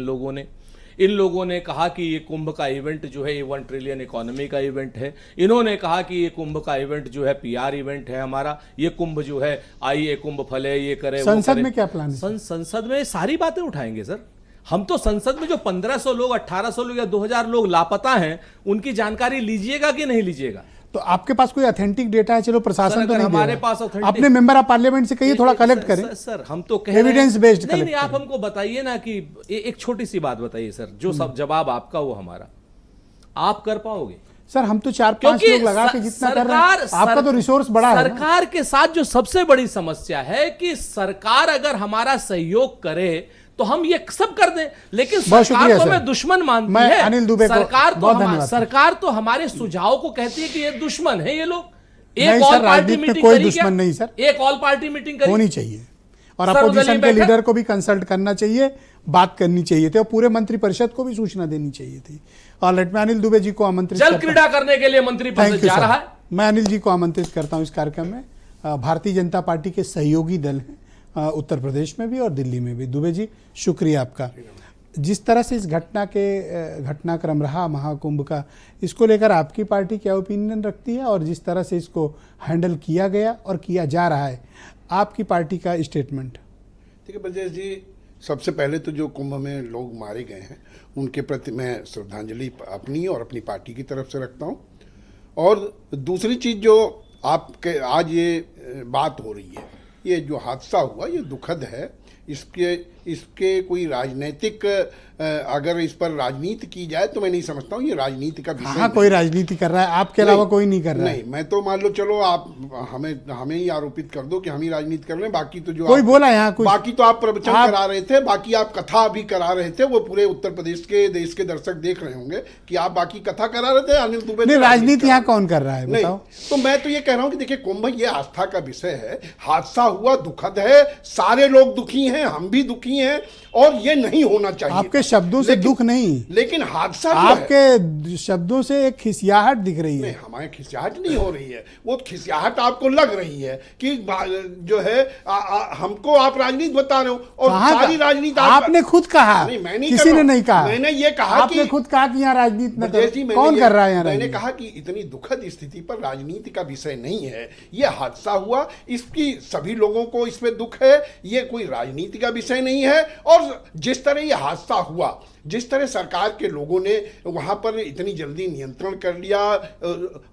इन लोगों ने कहा कि ये कुंभ का इवेंट जो है, ये 1 ट्रिलियन इकोनॉमी का इवेंट है। इन्होंने कहा कि ये कुंभ का इवेंट जो है पीआर इवेंट है हमारा, ये कुंभ जो है, आइए कुंभ फले, ये करे, संसद में क्या प्लान है? संसद में सारी बातें उठाएंगे सर। हम तो संसद में जो 1500 लोग, 1800 लोग या 2000 लोग लापता हैं, उनकी जानकारी लीजिएगा कि नहीं लीजिएगा? तो आपके पास कोई ऑथेंटिक डेटा है? चलो प्रशासन तो नहीं हमारे दे पास रहा, अपने मेंबर ऑफ पार्लियामेंट से कहिए थोड़ा कलेक्ट करें। सर हम तो कह एविडेंस बेस्ड नहीं, आप हमको बताइए ना कि एक छोटी सी बात बताइए सर, जो सब जवाब आपका वो हमारा, आप कर पाओगे? सर हम तो 4-5 लोग लगा के जितना कर रहे हैं, आपका तो रिसोर्स बड़ा है। सरकार के साथ जो सबसे बड़ी समस्या है कि सरकार अगर हमारा सहयोग करे तो हम ये सब कर दें, लेकिन सरकार को हमें दुश्मन मानती है। अनिल दुबे सरकार तो हमारे सुझाव को कहती है कि ये दुश्मन है ये लोग। एक ऑल पार्टी मीटिंग कोई दुश्मन नहीं सर, एक ऑल पार्टी मीटिंग होनी चाहिए और अपोजिशन के लीडर को भी कंसल्ट करना चाहिए, बात करनी चाहिए थी, और पूरे मंत्रिपरिषद को भी सूचना देनी चाहिए थी। और लेट मैं अनिल दुबे जी को आमंत्रित, जल क्रीड़ा करने के लिए मंत्रिपरिषद जा रहा है। मैं अनिल जी को आमंत्रित करता हूं इस कार्यक्रम में। भारतीय जनता पार्टी के सहयोगी दल हैं उत्तर प्रदेश में भी और दिल्ली में भी। दुबे जी शुक्रिया आपका। जिस तरह से इस घटनाक्रम रहा महाकुंभ का, इसको लेकर आपकी पार्टी क्या ओपिनियन रखती है, और जिस तरह से इसको हैंडल किया गया और किया जा रहा है, आपकी पार्टी का स्टेटमेंट? देखिए ब्रजेश जी, सबसे पहले तो जो कुंभ में लोग मारे गए हैं उनके प्रति मैं श्रद्धांजलि अपनी और अपनी पार्टी की तरफ से रखता हूं। और दूसरी चीज़ जो आपके आज ये बात हो रही है, ये जो हादसा हुआ ये दुखद है। इसके कोई राजनीतिक, अगर इस पर राजनीति की जाए तो मैं नहीं समझता हूँ ये राजनीति का विषय। हाँ, कोई राजनीति कर रहा है, आपके अलावा कोई नहीं कर रहा है। नहीं, मैं तो मान लो चलो आप हमें ही आरोपित कर दो कि हम ही राजनीति कर रहे हैं, बाकी तो जो कोई बोला यहाँ कुछ, बाकी तो आप प्रवचन करा रहे थे, बाकी आप कथा भी करा रहे थे, वो पूरे उत्तर प्रदेश के देश के दर्शक देख रहे होंगे कि आप बाकी कथा करा रहे थे। अनिल दुबे नहीं, राजनीति यहाँ कौन कर रहा है बताओ? तो मैं तो ये कह रहा हूँ कि देखिए कुंभ ये आस्था का विषय है, हादसा हुआ, दुखद है, सारे लोग दुखी हैं, हम भी दुखी हैं, और ये नहीं होना चाहिए। आपके शब्दों से दुख नहीं, लेकिन हादसा आपके शब्दों से एक खिसियाहट दिख रही है। हमारे खिसियाहट नहीं हो रही है, वो खिसियाहट आपको लग रही है कि जो है हमको आप राजनीति बता रहे हो, और सारी राजनीति आपने खुद कहा। नहीं, मैं नहीं, किसी ने नहीं कहा। मैंने ये कहा आपने खुद कहा कि यहाँ राजनीति न करो। कौन कर रहा है यहाँ? मैंने कहा कि इतनी दुखद स्थिति पर राजनीति का विषय नहीं है, ये हादसा हुआ, इसकी सभी लोगों को इसमें दुख है, ये कोई राजनीति का विषय नहीं है। है। और जिस तरह ये हादसा हुआ, जिस तरह सरकार के लोगों ने वहाँ पर इतनी जल्दी नियंत्रण कर लिया,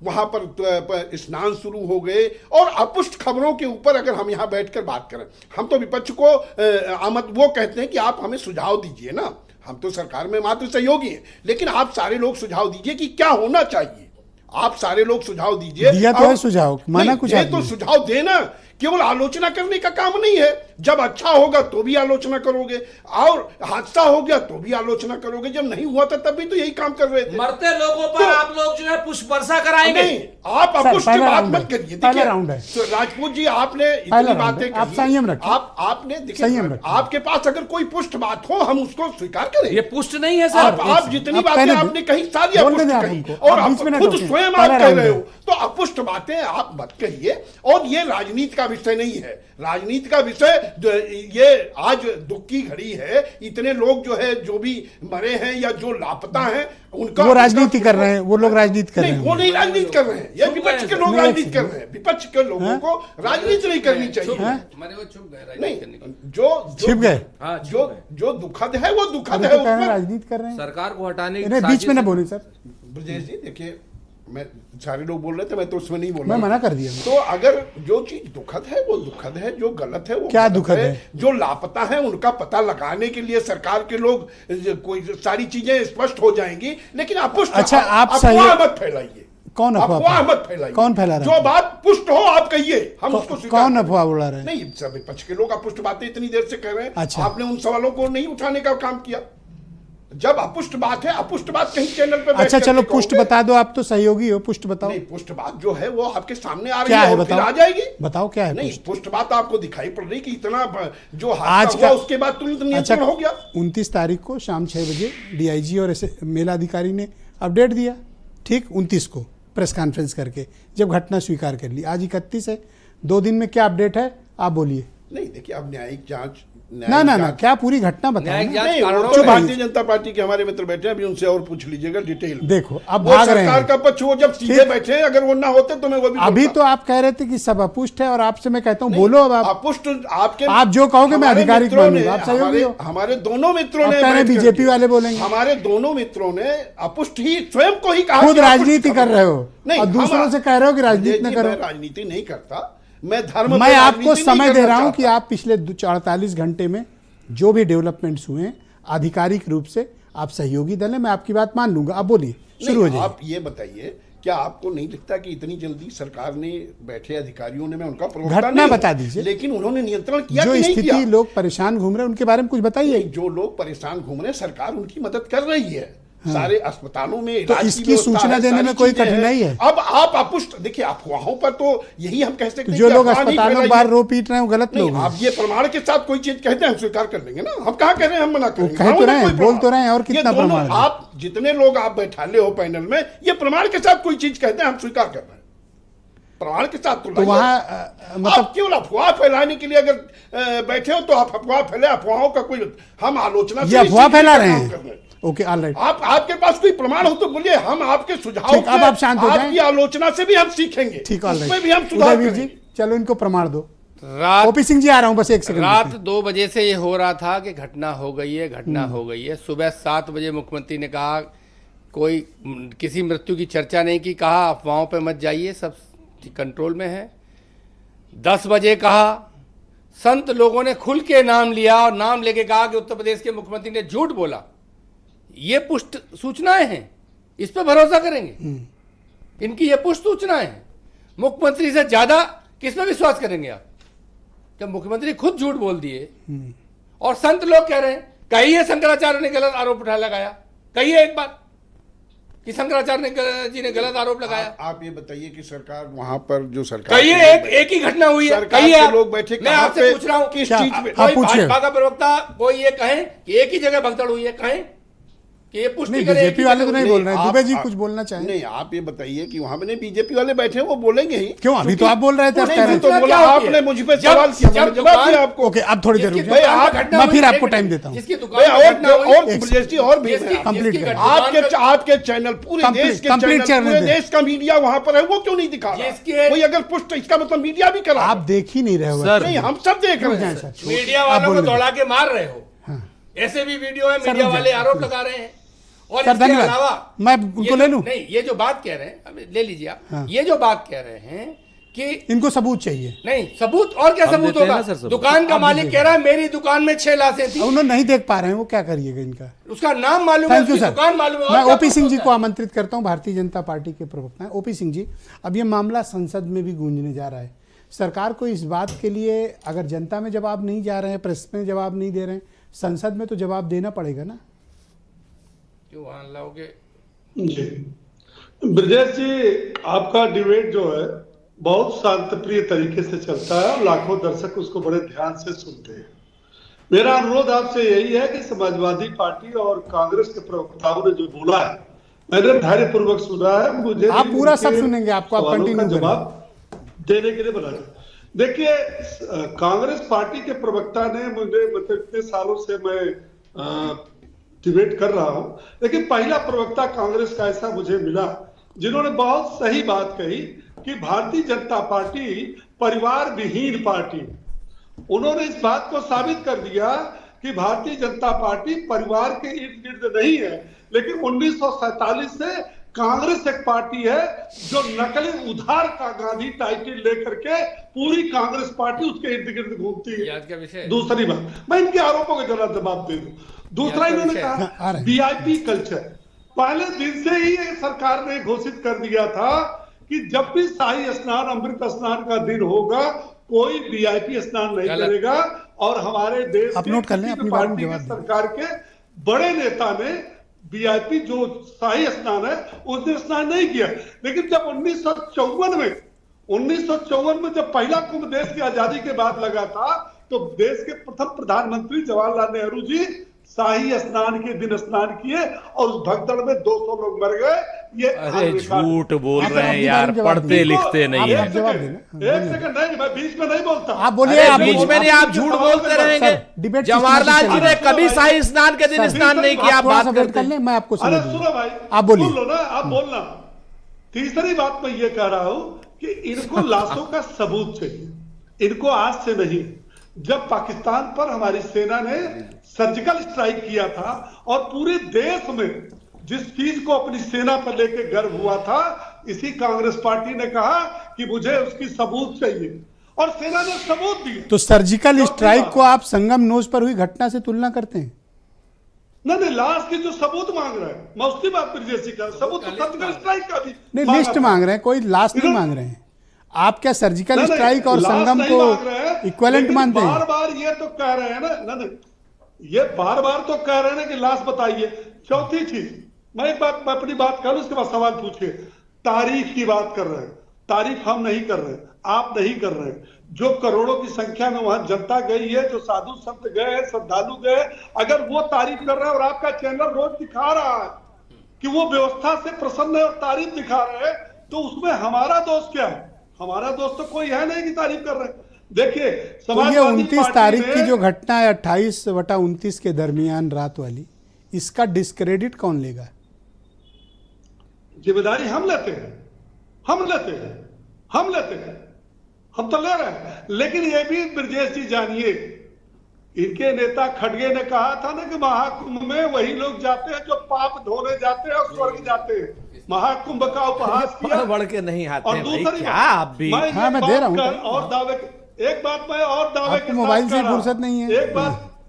वहाँ पर स्नान शुरू हो गए, और अपुष्ट खबरों के ऊपर अगर हम यहाँ बैठकर बात करें, हम तो विपक्ष को वो कहते हैं कि आप हमें सुझाव दीजिए ना, हम तो सरकार में मात्र सहयोगी हैं, लेकिन आप सारे लोग सुझाव दीजिए कि क्या होना चाहिए। आप सारे लोग सुझाव दीजिए। दिया तो है सुझाव, माना कुछ ये तो सुझाव देना, केवल आलोचना करने का काम नहीं है। जब अच्छा होगा तो भी आलोचना करोगे, और हादसा हो गया तो भी आलोचना करोगे। जब नहीं हुआ था तब भी तो यही काम कर रहे थे। मरते लोगों पर आप लोग जो है पुष्प वर्षा कराएंगे। नहीं, आप अपुष्ट की बात मत करिए। देखिए तो राजपूत जी, आपने इतनी बातें आप संयम रखिए। आपने देखिए, आपके पास अगर कोई पुष्ट बात हो हम उसको स्वीकार करें। ये पुष्ट नहीं है सर। आप जितनी बातें आपने कही सारी अपुष्ट कही, और आप खुद स्वयं आप कह रहे हो, तो अपुष्ट बातें आप मत कहिए। और ये राजनीति का विषय नहीं है। राजनीति का विषय ये आज दुख की घड़ी है। इतने लोग जो है, जो भी मरे हैं या जो लापता हैं, उनका वो राजनीति कर रहे हैं। वो लोग राजनीति कर रहे हैं। वो नहीं राजनीति कर रहे हैं, ये विपक्ष के लोग राजनीति कर रहे हैं। विपक्ष के लोगों को राजनीति नहीं करनी चाहिए। नहीं, जो दुखद है वो दुखद है। राजनीति कर रहे हैं, सरकार को हटाने की बीच में ना बोले सर। ब्रजेश जी देखिए, मैं सारे लोग बोल रहे थे, मैं तो उसमें नहीं बोल मैं मना कर दिया। तो अगर जो चीज दुखद है वो दुखद है, जो गलत है वो क्या दुखद है? जो लापता है उनका पता लगाने के लिए सरकार के लोग कोई सारी चीजें स्पष्ट हो जाएंगी। लेकिन अपुष्ट अच्छा, आप अफवाह मत फैलाइए। कौन अफवाह मत फैलाइए। कौन फैला रहा है? जो बात पुष्ट हो आप कहिए, हम उसको कौन अफवाह उड़ा रहे हैं? नहीं, सब विपक्ष के लोग अपुष्ट बातें इतनी देर से कह रहे हैं। अच्छा। आपने उन सवालों को नहीं उठाने का काम किया। जब अपुष्ट बात है, अपुष्ट बात कहीं चैनल पे अच्छा चलो पुष्ट बता दो, आप तो सहयोगी हो, पुष्ट बताओ। नहीं, पुष्ट बात जो है वो आपके सामने आ रही क्या है, बताओ, आ जाएगी। बताओ क्या है? नहीं, पुष्ट बात आपको दिखाई पड़ रही कि इतना जो आज हुआ उसके बाद तुरंत नियंत्रण हो गया। 29 तारीख को शाम 6 बजे डीआईजी और मेला अधिकारी ने अपडेट दिया, ठीक 29 को प्रेस कॉन्फ्रेंस करके, जब घटना स्वीकार कर ली। आज 31 है, 2 दिन में क्या अपडेट है आप बोलिए। नहीं देखिए, अब न्यायिक जांच ना क्या पूरी घटना बताओ। जो भारतीय जनता पार्टी के हमारे मित्र बैठे हैं, अभी उनसे और पूछ लीजिएगा डिटेल। देखो अब भाग रहे हैं सरकार का पक्ष, वो जब सीधे बैठे, अगर वो ना होते तो मैं वो भी अभी तो आप कह रहे थे कि सब अपुष्ट है, और आपसे मैं कहता हूँ बोलो। अब अपुष्ट आपके, आप जो कहोगे मैं आधिकारिक मानूंगा। आप सहयोगी हो। हमारे दोनों मित्रों ने, बीजेपी वाले बोलेंगे, हमारे दोनों मित्रों ने अपुष्ट ही स्वयं को ही कहा। खुद राजनीति कर रहे हो और दूसरों से कह रहे हो कि राजनीति न करो। राजनीति नहीं करता मैं, धर्म। मैं आपको समय दे रहा हूं कि आप पिछले 48 घंटे में जो भी डेवलपमेंट्स हुए आधिकारिक रूप से आप सहयोगी दल है, मैं आपकी बात मान लूंगा। आप बोलिए, शुरू हो जाइए। आप ये बताइए, क्या आपको नहीं लगता कि इतनी जल्दी सरकार ने, बैठे अधिकारियों ने, मैं उनका घटना बता दीजिए, लेकिन उन्होंने नियंत्रण किया जो कि नहीं किया? स्थिति लोग परेशान घूम रहे हैं उनके बारे में कुछ बताइए। जो लोग परेशान घूम रहे हैं, सरकार उनकी मदद कर रही है। हाँ। सारे अस्पतालों में तो इसकी सूचना देने में कोई कठिनाई है? अब आप अपुष्ट, देखिए अफवाहों पर तो यही हम कह सकते हैं, जो लोग अस्पतालों बाहर रो पीट रहे हैं वो गलत लोग हैं। आप ये प्रमाण के साथ कोई चीज कहते हैं हम स्वीकार कर लेंगे ना। हम कहाँ कह रहे हैं, हम मना करेंगे? कह तो रहे हैं, बोल तो रहे हैं, और कितना प्रमाण? आप जितने लोग आप बैठाले हो पैनल में, ये प्रमाण के साथ कोई चीज कहते हैं हम स्वीकार कर रहे हैं, प्रमाण के साथ। तो वहाँ मतलब केवल अफवाह फैलाने के लिए अगर बैठे हो तो आप अफवाह फैले, अफवाहों का कोई, हम आलोचना से अफवाह फैला रहे हैं। Okay, alright. आपके पास कोई प्रमाण हो तो बोलिए, हम आपके सुझाव, अब आप शांत हो जाएं। आपकी आलोचना से भी हम सीखेंगे, ठीक, उसमें भी हम सुधार करेंगे। चलो इनको प्रमाण दो। रात ओपी सिंह जी आ रहा हूं, बस एक सेकंड। रात 2 बजे से ये हो रहा था कि घटना हो गई है, घटना हो गई है। सुबह 7 बजे मुख्यमंत्री ने कहा कोई किसी मृत्यु की चर्चा नहीं की, कहा अफवाहों पे मत जाइए, सब कंट्रोल में है। 10 बजे कहा, संत लोगों ने खुल के नाम लिया और नाम लेके कहा कि उत्तर प्रदेश के मुख्यमंत्री ने झूठ बोला। ये पुष्ट सूचनाएं हैं, इस पर भरोसा करेंगे? इनकी ये पुष्ट सूचनाएं हैं। मुख्यमंत्री से ज्यादा किस पर विश्वास करेंगे आप, जब मुख्यमंत्री खुद झूठ बोल दिए और संत लोग कह रहे हैं? कहिए शंकराचार्य ने गलत आरोप उठा लगाया, कहिए एक बार कि शंकराचार्य जी ने गलत आरोप लगाया। आप ये बताइए कि सरकार, वहां पर जो सरकार, कहिए एक ही घटना हुई है, कहिए लोग बैठे, मैं आपसे पूछ रहा हूं किस चीज पे? कोई भाजपा का प्रवक्ता कोई ये कहें कि एक ही जगह भगदड़ हुई है, कहें कि ये पुष्टि नहीं, करे बीजेपी कि वाले तो नहीं बोल रहे हैं। आप- दुबे जी आप- कुछ बोलना चाहें? नहीं, आप ये बताइए कि वहां पे नहीं बीजेपी वाले बैठे हैं, वो बोलेंगे ही। क्यों? अभी तो आप बोल रहे थे, आप नहीं, कह रहे मैं थे। तो बोला, क्या होती है? आपने मुझ पे जब- सवाल किया, मैंने जब जवाब दुकान- दिया आपको। ओके, अब थोड़ी देर जिसकी रुकिए। दुकान पे घटना मैं हुई, फिर एक आपको मिनट, टाइम देता हूँ। जिसकी भाई दुकान पे घटना हुई, और ब्रजेश जी और भी जिसकी- हैं। कंप्लीट जिसकी करें। दुकान आपके चैनल पूरे कंप्लीट- देश के कंप्लीट चैनल, करने पूरे दें। देश का मीडिया वहां पर है, वो क्यों नहीं दिखा रहा? जिसके- कोई अगर पुष्ट, इसका मतलब मीडिया भी करा। आप देख ही नहीं रहे हो सर, नहीं, हम सब देख रहे हैं। सर, मीडिया आप वालों को बोलें। दौड़ा के मार रहे हो। हाँ। ऐसे भी वीडियो है, सर, मीडिया रुक वाले जाइए। आरोप लगा रहे हैं। और सर, इसके धन्यवाद। अलावा मैं उनको ये ले जो- लूं? नहीं, ये जो बात कह रहे हैं, अब ले लीजिए आप। हाँ। ये जो बात कह रहे हैं कि इनको सबूत चाहिए। नहीं, सबूत और क्या हम सबूत देते हैं होगा? ना सर, सबूत। दुकान का आप मालिक दीजिए। कह रहा है मेरी दुकान में 6 लाशें थी। अब उन्होंने नहीं देख पा रहे हैं, वो क्या करिएगा इनका? उसका नाम मालूम है, थैंक यू उसकी सर। दुकान मालूम है। और मैं क्या ओपी सिंह जी होता को है? आमंत्रित करता हूं, भारतीय जनता पार्टी के प्रवक्ता हैं। ओपी सिंह जी, अब ये मामला संसद में भी गूंजने जा रहा है। सरकार को इस बात के लिए अगर जनता में जवाब नहीं जा रहे हैं, प्रेस में जवाब नहीं दे रहे हैं, संसद में तो जवाब देना पड़ेगा ना। क्यों वहां लाओगे? जी ब्रजेश जी, आपका डिबेट जो है बहुत शांतप्रिय तरीके से चलता है और लाखों दर्शक उसको बड़े ध्यान से सुनते हैं। मेरा अनुरोध आपसे यही है कि समाजवादी पार्टी और कांग्रेस के प्रवक्ताओं ने जो बोला है, मैंने धैर्यपूर्वक सुना है। मुझे आप भी पूरा सब उनके सुनेंगे, आपको आप सवालों का कंटिन्यू करें। जवाब देने के लिए बना है। देखिए, कांग्रेस पार्टी के प्रवक्ता ने मुझे, मतलब इतने सालों से मैं डिबेट कर रहा हूं, लेकिन पहला प्रवक्ता कांग्रेस का ऐसा मुझे मिला जिन्होंने बहुत सही बात कही कि भारतीय जनता पार्टी परिवार विहीन पार्टी। उन्होंने इस बात को साबित कर दिया कि भारतीय जनता पार्टी परिवार के इर्द गिर्द नहीं है, लेकिन 1947 से कांग्रेस एक पार्टी है जो नकली उधार का गांधी टाइटल लेकर के पूरी कांग्रेस पार्टी उसके इर्द गिर्द घूमती है। याद का विषय। दूसरी बात, मैं इनके आरोपों का जरा जवाब दे दूं। दूसरा, याद का इन्होंने विषय। आ कहा रहे हैं। VIP culture. पहले दिन से ही सरकार ने घोषित कर दिया था कि जब भी शाही स्नान, अमृत स्नान का दिन होगा, कोई वीआईपी स्नान नहीं गलत। करेगा। और हमारे देश आप नोट कर लें, किसी भी अपनी बात में पार्टी के जवाब दें। सरकार के बड़े नेता ने वीआईपी जो शाही स्नान है उसने स्नान नहीं किया। लेकिन जब 1954 में जब पहला कुंभ देश की आजादी के बाद लगा था, तो देश के प्रथम प्रधानमंत्री जवाहरलाल नेहरू जी शाही स्नान के दिन स्नान किए और उस भगदड़ में 200 लोग मर गए। ये अरे झूठ बोल आप रहे हैं अपनी यार, बारी जवाब पढ़ते दीजिए। लिखते नहीं आप है। जवाब देना। एक सेकंड नहीं, मैं बीच में नहीं बोलता। आप बोलिए, अरे आप बीच बोलिए। में नहीं, आप झूठ बोलते रहेंगे। सर, डिबेट जवाहरलाल जी ने सिस्टम कभी से शाही स्नान के दिन सर, स्नान नहीं किया, आप थोड़ा सा बात वेट करते कर हैं। लें, मैं आपको अरे सुना सुनो भाई, आप बोलिए। सुन लो ना, आप बोलना। तीसरी बात मैं ये कह रहा हूं कि इनको लाशों का सबूत चाहिए, इनको आज से नहीं। जब पाकिस्तान पर हमारी सेना ने सर्जिकल स्ट्राइक किया था और पूरे देश में जिस चीज को अपनी सेना पर लेके गर्व हुआ था, इसी कांग्रेस पार्टी ने कहा कि मुझे उसकी सबूत चाहिए और सेना ने सबूत दिए। तो सर्जिकल चौथी स्ट्राइक बात। को आप संगम नोज पर हुई घटना से तुलना करते हैं? नहीं, लाश की जो सबूत मांग रहे हैं, मैं उसकी बात ब्रजेश जी का सबूत, तो सर्जिकल स्ट्राइक का भी नहीं, मांगा लिस्ट था। मांग रहे हैं, कोई लाश नहीं मांग रहे हैं। आप क्या सर्जिकल नहीं, स्ट्राइक और लाश संगम नहीं मांग रहे को हैं, इक्विवेलेंट लेकिन मानते हैं? बार बार ये तो कह रहे हैं ना, नहीं, ये बार बार तो कह रहे हैं ना कि लाश बताइए। चौथी चीज, मैं अपनी बात करूं, उसके बाद सवाल पूछिए। तारीख की बात कर रहे हैं, तारीफ हम नहीं कर रहे, आप नहीं कर रहे। जो करोड़ों की संख्या में वहां जनता गई है, जो साधु संत गए, श्रद्धालु गए, अगर वो तारीफ कर रहे हैं और आपका चैनल रोज दिखा रहा है कि वो व्यवस्था से प्रसन्न है और तारीफ दिखा रहे हैं, तो उसमें हमारा दोष क्या है? हमारा दोस्त तो कोई है नहीं कि तारीफ कर रहे हैं। देखिए, तो ये समाजवादी 29 पार्टी तारीख की ने- जो घटना है 28/29 के दरमियान रात वाली, इसका डिस्क्रेडिट कौन लेगा? जिम्मेदारी हम लेते हैं, हम लेते हैं, हम तो ले रहे हैं। लेकिन ये भी ब्रजेश जी जानिए, इनके नेता खड़गे ने कहा था ना कि महाकुंभ में वही लोग जाते हैं जो पाप धोने जाते हैं और स्वर्ग जाते हैं। महाकुंभ का उपहास किया। बढ़ के नहीं आते और हैं भाई, दूसरी क्या बात, आप भी। मैं हाँ, ये मैं बात दे रहा हूं। कर और दावे, एक बात मैं और दावे आपको के साथ मोबाइल से कर रहा हूं। फुर्सत नहीं है। एक बात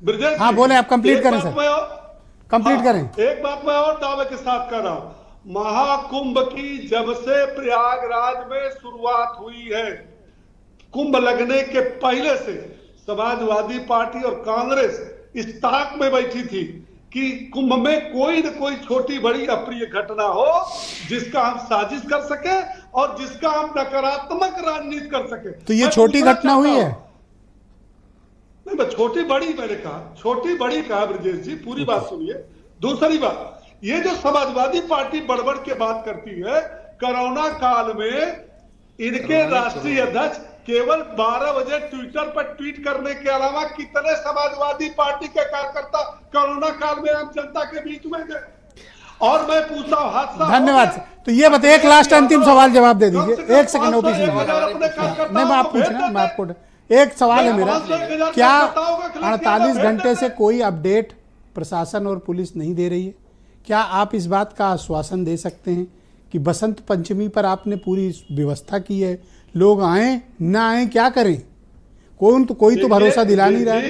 ब्रजेश हाँ, जी, बोले, आप कंप्लीट एक करें बात सर। मैं और- कंप्लीट करें। एक बात मैं और दावे के साथ कर रहा हूं। महाकुंभ की जब से प्रयागराज में शुरुआत हुई है, कुंभ लगने के पहले से समाजवादी पार्टी और कांग्रेस इस ताक में बैठी थी कि कुंभ में कोई न कोई छोटी बड़ी अप्रिय घटना हो जिसका हम साजिश कर सके और जिसका हम नकारात्मक राजनीति कर सके। तो ये मैं छोटी पूछना घटना हुई चाहता है? हूं। नहीं, मैं छोटी बड़ी मैंने कहा, छोटी बड़ी कहा ब्रजेश जी, पूरी बात सुनिए। दूसरी बात, ये जो समाजवादी पार्टी बड़बड़ के बात करती है, कोरोना काल में इनके राष्ट्रीय अध्यक्ष केवल 12 बजे ट्विटर पर ट्वीट करने के अलावा कितने समाजवादी पार्टी के कार्यकर्ता कोरोना काल में आम जनता के बीच में गए? और मैं पूछता हूं, हादसा धन्यवाद। तो ये बताइए, एक लास्ट अंतिम सवाल जवाब दे दीजिए, एक सेकंड ओपी सिंह। नहीं, मैं आप पूछ रहा हूं, मैं आपको एक सवाल है मेरा, क्या 48 घंटे से कोई अपडेट प्रशासन और पुलिस नहीं दे रही है? क्या आप इस बात का आश्वासन दे सकते हैं कि बसंत पंचमी पर आपने पूरी व्यवस्था की है, लोग आए ना आए, क्या करें? कोई तो भरोसा दिला नहीं रहा है।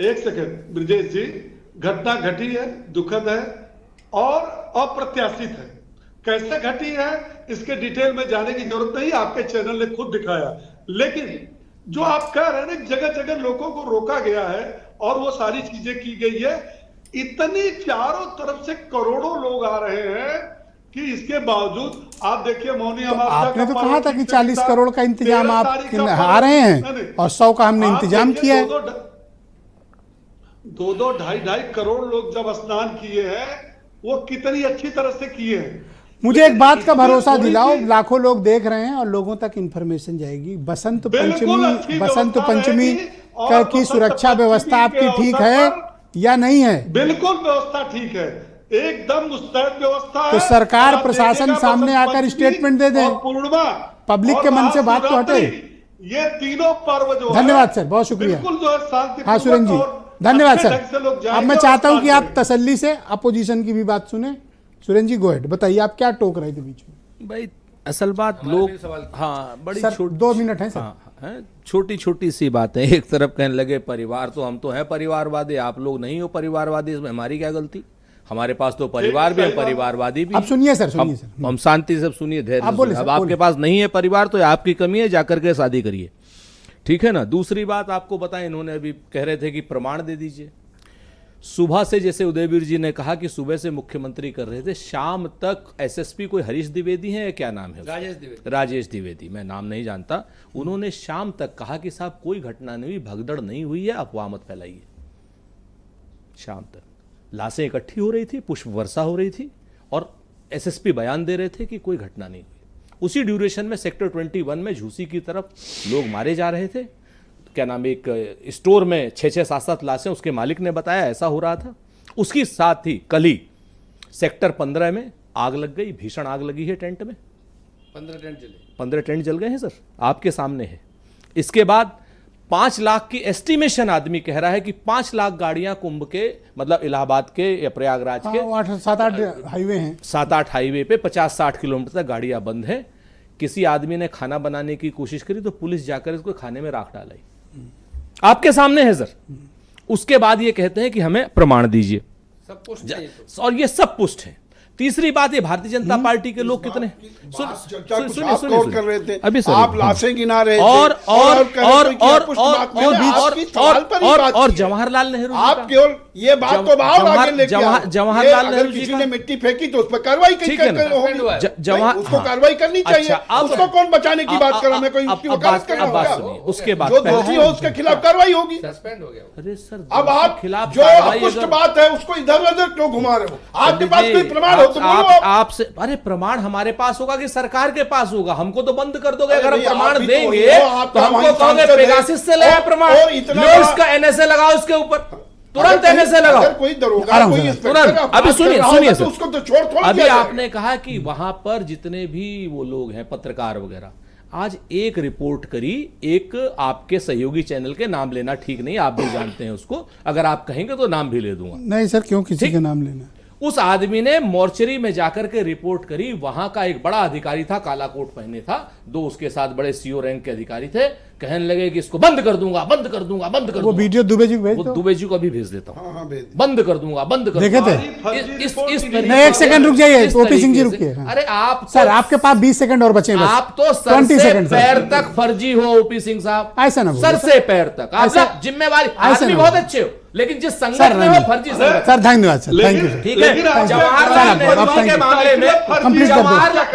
एक सेकंड ब्रजेश जी, घटना घटी है, दुखद है और अप्रत्याशित है। कैसे घटी है इसके डिटेल में जाने की जरूरत नहीं, आपके चैनल ने खुद दिखाया। लेकिन जो आप कह रहे हैं ना, जगह जगह लोगों को रोका गया है और वो सारी चीजें की गई है, इतनी चारों तरफ से करोड़ों लोग आ रहे हैं कि इसके बावजूद आप देखिए मौनी अमावस्या, आपने तो कहा था कि 40 करोड़ का इंतजाम आप आ रहे हैं और 100 का हमने इंतजाम किया है। 2-2, 2.5 करोड़ लोग जब स्नान किए हैं, वो कितनी अच्छी तरह से किए हैं। मुझे एक बात का भरोसा दिलाओ, लाखों लोग देख रहे हैं और लोगों तक इंफॉर्मेशन जाएगी। बसंत पंचमी की सुरक्षा व्यवस्था आपकी ठीक है या नहीं है? बिल्कुल व्यवस्था ठीक है, एकदम मुस्तैद व्यवस्था है। तो सरकार प्रशासन सामने आकर स्टेटमेंट दे दे, पूर्णिमा पब्लिक के मन से बात तो हटे। ये तीनों पर्व जो धन्यवाद सर, बहुत शुक्रिया। बिल्कुल जो है शांति। हाँ सुरेंद्र जी, धन्यवाद सर। अब मैं चाहता हूं कि आप तसल्ली से अपोजिशन की भी बात सुने। सुरेंद्र जी, गो अहेड, बताइए आप क्या टोक रहे थे बीच में? भाई असल बात लोग, हाँ बड़ी सर 2 मिनट है सर। हाँ, छोटी छोटी सी बात है। एक तरफ कहने लगे परिवार, तो हम तो हैं परिवारवादी, आप लोग नहीं हो परिवारवादी, इसमें हमारी क्या गलती? हमारे पास तो परिवार भी है, परिवारवादी भी। अब सुनिए सर, सुनिए सर, हम शांति से सुनिए, धैर्य से। अब आपके बोले। पास नहीं है परिवार तो आपकी कमी है, जाकर के शादी करिए, ठीक है ना। दूसरी बात आपको बताएं, इन्होंने अभी कह रहे थे कि प्रमाण दे दीजिए। सुबह से, जैसे उदयवीर जी ने कहा कि सुबह से मुख्यमंत्री कर रहे थे, शाम तक एसएसपी कोई हरीश द्विवेदी है या क्या नाम है? राजेश द्विवेदी, मैं नाम नहीं जानता। उन्होंने शाम तक कहा कि साहब कोई घटना नहीं हुई, भगदड़ नहीं हुई है, अफवाह मत फैलाइए। शाम तक लाशें इकट्ठी हो रही थी, पुष्प वर्षा हो रही थी और एसएसपी बयान दे रहे थे कि कोई घटना नहीं हुई। उसी ड्यूरेशन में सेक्टर 21 में झूसी की तरफ लोग मारे जा रहे थे। क्या नाम, एक स्टोर में 6-6, 7-7 लाशें, उसके मालिक ने बताया ऐसा हो रहा था। उसकी साथ ही कल ही सेक्टर 15 में आग लग गई, भीषण आग लगी है टेंट में। 15 टेंट जल गए हैं सर, आपके सामने है। इसके बाद 5 लाख की एस्टिमेशन आदमी कह रहा है कि 5 लाख गाड़ियां कुंभ के, मतलब इलाहाबाद के या प्रयागराज के 7-8 हाईवे हैं, 7-8 हाईवे पे 50-60 किलोमीटर तक गाड़ियां बंद है। किसी आदमी ने खाना बनाने की कोशिश करी तो पुलिस जाकर इसको खाने में राख डालाई, आपके सामने है सर। उसके बाद ये कहते हैं कि हमें प्रमाण दीजिए, सब पुष्ट, और ये सब पुष्ट है। तीसरी बात, ये भारतीय जनता पार्टी के लोग कितने कर रहे थे, अभी सर आप लाशें गिना रहे थे और जवाहरलाल नेहरू, आप केवल ये बात को आगे लेके जवाहरलाल नेहरू जी किसी ने मिट्टी फेंकी तो उस पर कार्रवाई उसको कार्रवाई करनी चाहिए। उसको कौन बचाने की बात कर रहा है? कोई उसकी वकालत कर रहा है? उसके बाद जो दोषी हो उसके खिलाफ कार्रवाई होगी। सस्पेंड हो गया। अरे सर, अब आप खिलाफ जो अपुष्ट बात है उसको इधर उधर क्यों घुमा रहे हो? आपके पास कोई प्रमाण हो तो बोलो। आपसे, अरे प्रमाण हमारे पास होगा कि सरकार के पास होगा? हमको तो बंद कर दोगे अगर हम प्रमाण देंगे तो हमको कहोगे पेगासिस से ले प्रमाण, लो इसका एनएसए लगाओ इसके ऊपर, तुरंत एनएसए लगाओ। कोई दरोगा, कोई तुरंत। अभी सुनिए तो उसको तो छोड़ थोड़ा। अभी आपने कहा कि वहां पर जितने भी वो लोग हैं पत्रकार वगैरह, आज एक रिपोर्ट करी, एक आपके सहयोगी चैनल के नाम लेना ठीक नहीं, आप भी जानते हैं उसको, अगर आप कहेंगे तो नाम भी ले दूंगा। नहीं सर, क्यों किसी का नाम लेना? उस आदमी ने मोर्चरी में जाकर के रिपोर्ट करी। वहां का एक बड़ा अधिकारी था, काला कोट पहने था, 2 उसके साथ बड़े सीओ रैंक के अधिकारी थे। कहने लगे कि इसको बंद कर दूंगा, बंद कर दूंगा, बंद कर दूंगा। वो वीडियो दुबे जी को भेज दो। दुबे जी को अभी भेज देता हूँ। बंद कर दूंगा, बंद कर देखे थे? नहीं, 1 सेकंड रुक जाइए, ओपी सिंह जी रुकिए। अरे आप सर, आपके पास 20 सेकंड और बचे। आप तो सर से पैर तक फर्जी हो ओपी सिंह साहब, ऐसा ना सर से पैर तक। आप जिम्मेवारी, आदमी बहुत अच्छे हो, लेकिन जिस संगठन में हो फर्जी संगठन। सर धन्यवाद सर, थैंक यू। ठीक है, जवाहरलाल नेहरू जी के मामले में,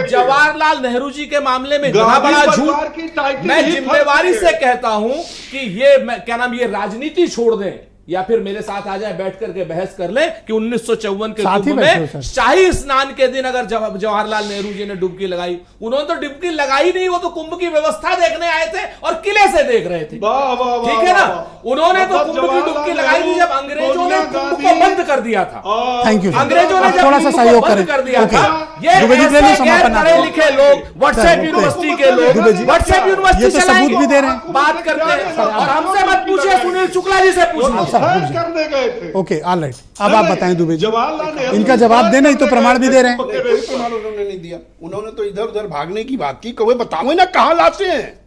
जवाहरलाल नेहरू जी के मामले में इतना बड़ा झूठ। मैं जिम्मेवारी से कहता हूं कि ये क्या नाम, ये राजनीति छोड़ दें, या फिर मेरे साथ आ जाए, बैठ करके बहस कर ले कि 1954 के साथ ही कुंभ बैठो में सर। शाही स्नान के दिन अगर जवाहरलाल नेहरू जी ने डुबकी लगाई, उन्होंने तो डुबकी लगाई नहीं, वो तो कुंभ की व्यवस्था देखने आए थे और किले से देख रहे थे। ठीक है ना, उन्होंने तो कुंभ की डुबकी लगाई थी जब अंग्रेजों ने कुंभ को बंद कर दिया था। Thank you. अंग्रेजों ने जब थोड़ा सा कुंभ को सहयोग बंद करें। कर दिया ओके। था, ये दुबे जी, ले लो ऐसे समापन गैर पढ़े आप। लिखे लोग व्हाट्सएप ओके। यूनिवर्सिटी के लोग दुबे जी, व्हाट्सएप ये यूनिवर्सिटी तो सबूत भी दे रहे हैं। बात करते हैं और हमसे मत पूछिए, सुनील शुक्ला जी से पूछिए। करने गए थे। Okay, all right. अब आप बताएं दुबे जी, जवाहरलाल नेहरू इनका जवाब देना ही तो प्रमाण भी दे रहे हैं। कोई प्रमाण उन्होंने नहीं दिया। उन्होंने तो इधर उधर भागने की बात की। कभी बताओ ना कहाँ लाशें हैं?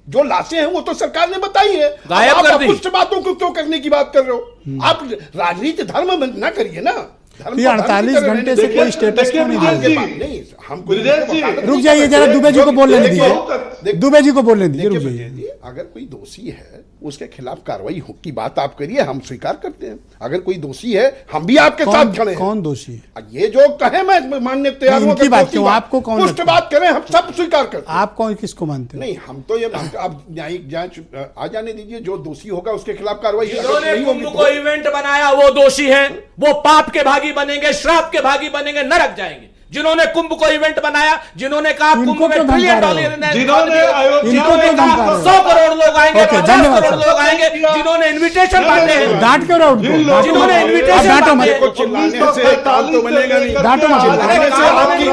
जो लाशें हैं वो तो सरकार ने बताई है। गायब अब कर आप दी। अपुष्ट बातों को क्यों करने की बात कर रहे हो? आप राजनीति धर्म ना करिए ना। ये 48 घंटे से कोई स्टेटस क्यों नहीं देखिए, दिया? नहीं, हम कोई विजय जी, रुक जाइए जरा, दुबे जी को बोलने दीजिए, देखिए, दुबे जी को बोलने दीजिए, रुक देखिए जाइए। विजय जी, अगर कोई दोषी है उसके खिलाफ कार्रवाई की बात आप करिए, हम स्वीकार करते हैं। अगर कोई दोषी है हम भी आपके साथ खड़े हैं। कौन दोषी है? ये जो कहे मैं मानने को तैयार हूं। इनकी अगर बात दोषी क्यों? आपको कौन पुष्ट लगता है? बात करें, हम सब स्वीकार करते हैं। आप कौन, किसको मानते हो? नहीं, हम तो ये मानते, अब न्यायिक जांच आ जाने दीजिए। जो दोषी होगा उसके खिलाफ कार्रवाई जिन्होंने नहीं होगी कुंभ तो- को इवेंट बनाया वो दोषी है, वो पाप के भागी बनेंगे, श्राप के भागी बनेंगे, नरक जाएंगे। जिन्होंने कुंभ को इवेंट बनाया, जिन्होंने कहा इनको कुंभ में क्यों ट्रिलियन धमका रहे डॉलर हो? जिन्होंने अयोध्या इनको जिन्होंने क्यों कहा धमका रहे हो? 100 करोड़ लोग आएंगे, ओके, 50 धन्यवाद करोड़ सर। लोग आएंगे, जिन्होंने इन्विटेशन बांटे हैं, डांट क्यों रहे हो उनको? डांटो जिन्होंने मत। invitation आप डांटो मत। बांटे। को चिल्लाने से काम तो बनेगा नहीं। डांटो मत। चिल्लाने से आपकी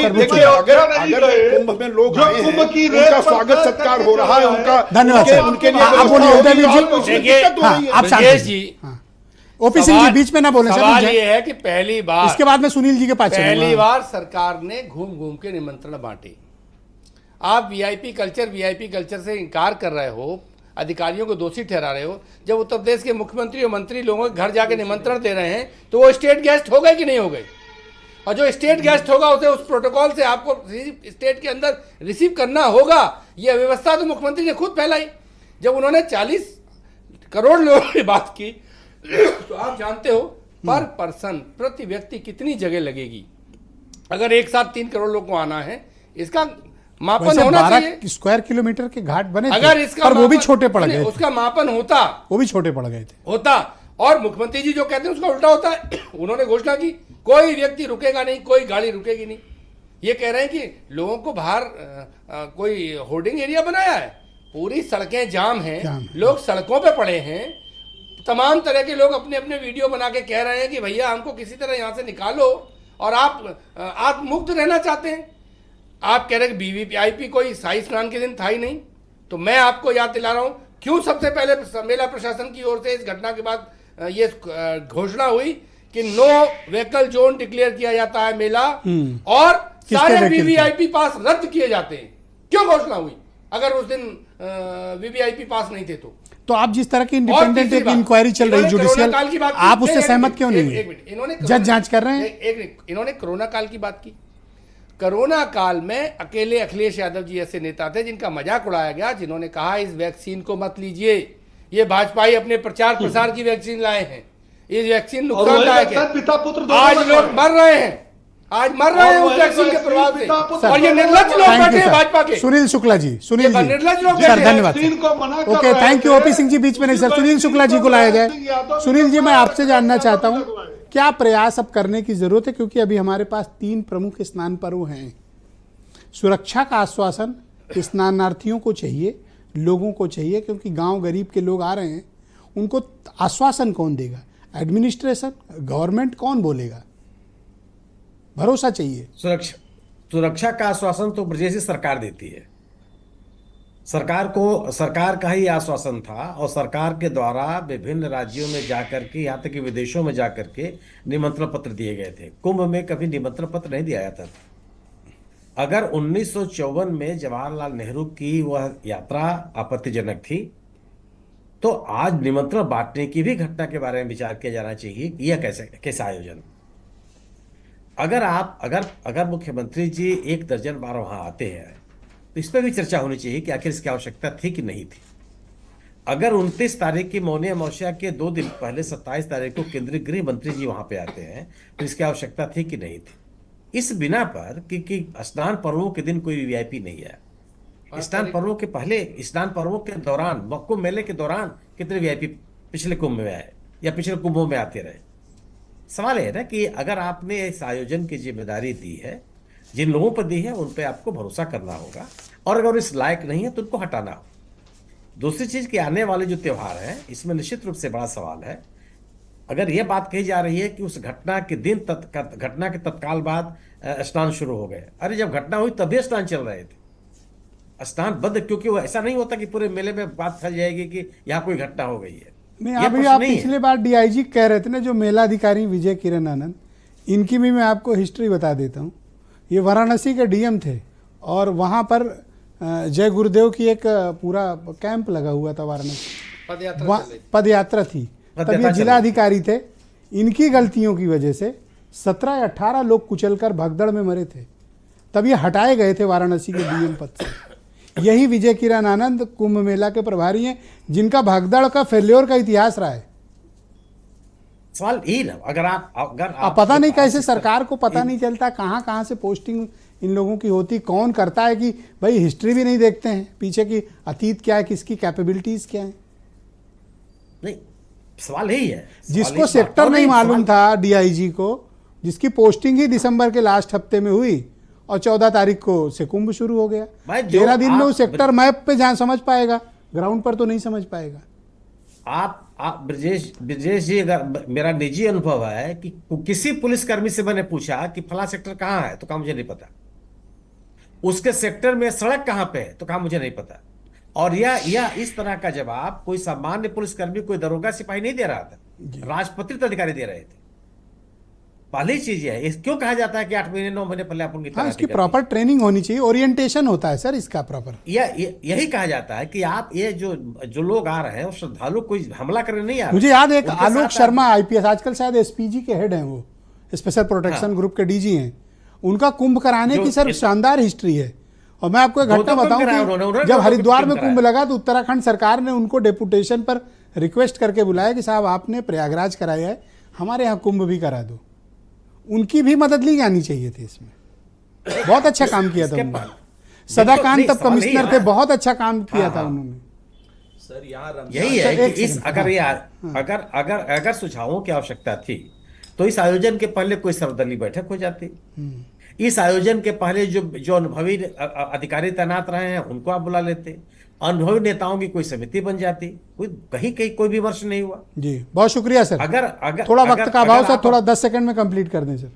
सर, देखिए, अगर कुंभ में लोग आए हैं, उनका स्वागत सत्कार हो रहा है, उनका धन्यवाद सर। उनके लिए आप बोलिए, व्यवस्था उदय होगी, जी। और उसमें देखिए, दिक्कत हो रही है। आप शांत ब्रजेश रहिए। जी, ओपी सिंह जी बीच में ना बोले सर, रुक सवाल जाइए। ये है कि पहली बार इसके बाद में सुनील जी के पास पहली चलूंगा। बार सरकार ने घूम घूम के निमंत्रण बांटे। आप वीआईपी कल्चर से इनकार कर रहे हो, अधिकारियों को दोषी ठहरा रहे हो। जब उत्तर प्रदेश के मुख्यमंत्री और मंत्री लोगों के घर जाके निमंत्रण दे रहे हैं तो वो स्टेट गेस्ट हो गए कि नहीं हो गए? और जो स्टेट गेस्ट होगा उसे उस प्रोटोकॉल से आपको स्टेट के अंदर रिसीव करना होगा। ये व्यवस्था तो मुख्यमंत्री ने खुद फैलाई। जब उन्होंने 40 करोड़ लोगों की बात की तो आप जानते हो पर पर्सन, प्रति व्यक्ति कितनी जगह लगेगी? अगर एक साथ 3 करोड़ लोग को आना है, इसका मापन वैसे होना 12 चाहिए। स्क्वायर किलोमीटर के घाट बने थे, अगर इसका पर वो भी मापन- छोटे पड़ गए थे। उसका मापन होता वो भी छोटे पड़ गए थे। और मुख्यमंत्री जी जो कहते हैं उसका उल्टा होता है। उन्होंने घोषणा की कोई व्यक्ति रुकेगा नहीं, कोई गाड़ी रुकेगी नहीं। ये कह रहे हैं कि लोगों को बाहर कोई होर्डिंग एरिया बनाया है। पूरी सड़कें जाम हैं, लोग सड़कों पे पड़े हैं। तमाम तरह के लोग अपने अपने वीडियो बना के कह रहे हैं कि भैया हमको किसी तरह यहाँ से निकालो, और आप मुक्त रहना चाहते हैं। आप कह रहे हैं कि वीवीआईपी कोई शाही स्नान के दिन था ही नहीं। तो मैं आपको याद दिला रहा हूँ क्यों सबसे पहले मेला प्रशासन की ओर से इस घटना के बाद ये घोषणा हुई कि नो व्हीकल जोन डिक्लेयर किया जाता है मेला, और सारे वीवीआईपी पास रद्द किए जाते हैं। क्यों घोषणा हुई अगर उस दिन वीवीआईपी पास नहीं थे? तो आप जिस तरह की इंडिपेंडेंट एक इंक्वायरी चल रही जुडिशियल, आप उससे सहमत क्यों नहीं है? जज जांच कर रहे हैं। इन्होंने कोरोना काल की बात की। कोरोना काल में अकेले अखिलेश यादव जी ऐसे नेता थे जिनका मजाक उड़ाया गया, जिन्होंने कहा इस वैक्सीन को मत लीजिए, ये भाजपाई अपने प्रचार प्रसार की वैक्सीन लाए हैं, ये वैक्सीन नुकसानदायक है। पिता पुत्र आज लोग मर रहे हैं, आज मर रहे हैं उस वैक्सीन के प्रभाव से। और ये निर्लज लोग बैठे हैं भाजपा के। सुनील शुक्ला जी, सुनील जी निर्लज लोग सर, बैठे हैं। धन्यवाद। Okay, thank you. OP Singh ji बीच में नहीं सर, सुनील शुक्ला जी को लाया जाए। सुनील जी, मैं आपसे जानना चाहता हूं क्या प्रयास अब करने की जरूरत है, क्योंकि अभी हमारे पास 3 प्रमुख स्नान पर्व हैं। सुरक्षा का आश्वासन स्नानार्थियों को चाहिए, लोगों को चाहिए, क्योंकि गांव गरीब के लोग आ रहे हैं, उनको आश्वासन कौन देगा? एडमिनिस्ट्रेशन, गवर्नमेंट कौन बोलेगा? भरोसा चाहिए। सुरक्षा का आश्वासन तो ब्रजेश जी सरकार देती है। सरकार का ही आश्वासन था, और सरकार के द्वारा विभिन्न राज्यों में जाकर के, यहाँ तक कि विदेशों में जाकर के निमंत्रण पत्र दिए गए थे। कुंभ में कभी निमंत्रण पत्र नहीं दिया जाता था। अगर 1954 में जवाहरलाल नेहरू की वह यात्रा आपत्तिजनक थी, तो आज निमंत्रण बांटने की भी घटना के बारे में विचार किया जाना चाहिए कि यह कैसा आयोजन। अगर मुख्यमंत्री जी 1 दर्जन बार वहां आते हैं तो इस पर भी चर्चा होनी चाहिए कि आखिर इसकी आवश्यकता थी कि नहीं थी। अगर 29 तारीख की मौनी अमावस्या के 2 दिन पहले 27 तारीख को केंद्रीय गृह मंत्री जी वहां पे आते हैं तो इसकी आवश्यकता थी कि नहीं थी। इस बिना पर कि स्नान पर्वों के दिन कोई वीआईपी नहीं है। स्नान पर्वों के पहले, स्नान पर्वों के दौरान, कुंभ मेले के दौरान कितने वीआईपी पिछले कुंभ में आए? या पिछले कुंभों में आते रहे। सवाल है ना कि अगर आपने इस आयोजन की जिम्मेदारी दी है, जिन लोगों पर दी है उन पे आपको भरोसा करना होगा, और अगर इस लायक नहीं है तो उनको हटाना होगा। दूसरी चीज कि आने वाले जो त्योहार है इसमें निश्चित रूप से बड़ा सवाल है। अगर यह बात कही जा रही है कि उस घटना के दिन घटना के तत्काल बाद स्नान शुरू हो गए, अरे जब घटना हुई तभी स्नान चल रहे थे, स्नान बंद, क्योंकि वो ऐसा नहीं होता कि पूरे मेले में बात फैल जाएगी कि यहाँ कोई घटना हो गई है। नहीं, अभी आप पिछले बार डीआईजी कह रहे थे ना, जो मेला अधिकारी विजय किरण आनंद, इनकी भी मैं आपको हिस्ट्री बता देता हूँ। ये वाराणसी के डीएम थे और वहाँ पर जय गुरुदेव की एक पूरा कैंप लगा हुआ था वाराणसी, पद यात्रा थी, तब ये जिला अधिकारी थे। इनकी गलतियों की वजह से 17 या 18 लोग कुचलकर भगदड़ में मरे थे, तब ये हटाए गए थे वाराणसी के डीएम पद से। यही विजय किरण आनंद कुंभ मेला के प्रभारी हैं, जिनका भगदड़ का फेल्योर का इतिहास रहा है। सवाल यही ना, अगर आप पता नहीं कैसे सरकार को पता नहीं चलता कहाँ से पोस्टिंग इन लोगों की होती, कौन करता है, कि भाई हिस्ट्री भी नहीं देखते हैं पीछे की, अतीत क्या है, किसकी कैपेबिलिटीज क्या है। नहीं, सवाल यही है। जिसको सेक्टर नहीं मालूम था डीआईजी को, जिसकी पोस्टिंग ही दिसंबर के लास्ट हफ्ते में हुई और 14 तारीख को से कुंभ शुरू हो गया। 13 दिन में वो सेक्टर मैप पे जहां समझ पाएगा, ग्राउंड पर तो नहीं समझ पाएगा। आप ब्रजेश जी, अगर मेरा निजी अनुभव है कि किसी पुलिसकर्मी से मैंने पूछा कि फला सेक्टर कहाँ है, तो कहा मुझे नहीं पता। उसके सेक्टर में सड़क कहाँ पे है, तो कहा मुझे नहीं पता। और यह इस तरह का जवाब कोई सामान्य पुलिसकर्मी, कोई दरोगा सिपाही नहीं दे रहा था, राजपत्रित अधिकारी दे रहे थे। पहली चीज है, क्यों कहा जाता है कि 8 महीने 9 महीने पहले आप उनकी इसकी प्रॉपर ट्रेनिंग होनी चाहिए, ओरिएंटेशन होता है सर इसका प्रॉपर। यही कहा जाता है कि आप ये जो लोग आ रहे हैं, श्रद्धालु कोई हमला करने नहीं आ रहे। मुझे याद है एक आलोक शर्मा आईपीएस, आजकल शायद एसपीजी के हेड हैं, वो स्पेशल प्रोटेक्शन ग्रुप के डीजी हैं, उनका कुंभ कराने की सर शानदार हिस्ट्री है। और मैं आपको एक घटना बताऊं कि जब हरिद्वार में कुंभ लगा तो उत्तराखंड सरकार ने उनको डेपुटेशन पर रिक्वेस्ट करके बुलाया कि साहब आपने प्रयागराज कराया है, हमारे यहाँ कुंभ भी करा दो। उनकी भी मदद ली जानी चाहिए थी इसमें, बहुत अच्छा काम किया था उन्होंने। सदाकांत तब कमिश्नर थे, बहुत अच्छा काम किया था उन्होंने। सर यहाँ यही है कि अगर सुझावों की आवश्यकता थी तो इस आयोजन के पहले कोई सर्वदलीय बैठक हो जाती। इस आयोजन के पहले जो अनुभवी अधिकारी तैनात रहे हैं उनको आप बुला लेते, अनुभवी नेताओं की कोई समिति बन जाती, कहीं कोई विमर्श नहीं हुआ। जी बहुत शुक्रिया सर। अगर थोड़ा वक्त का अभाव सर, थोड़ा 10 सेकंड में कंप्लीट कर दें सर।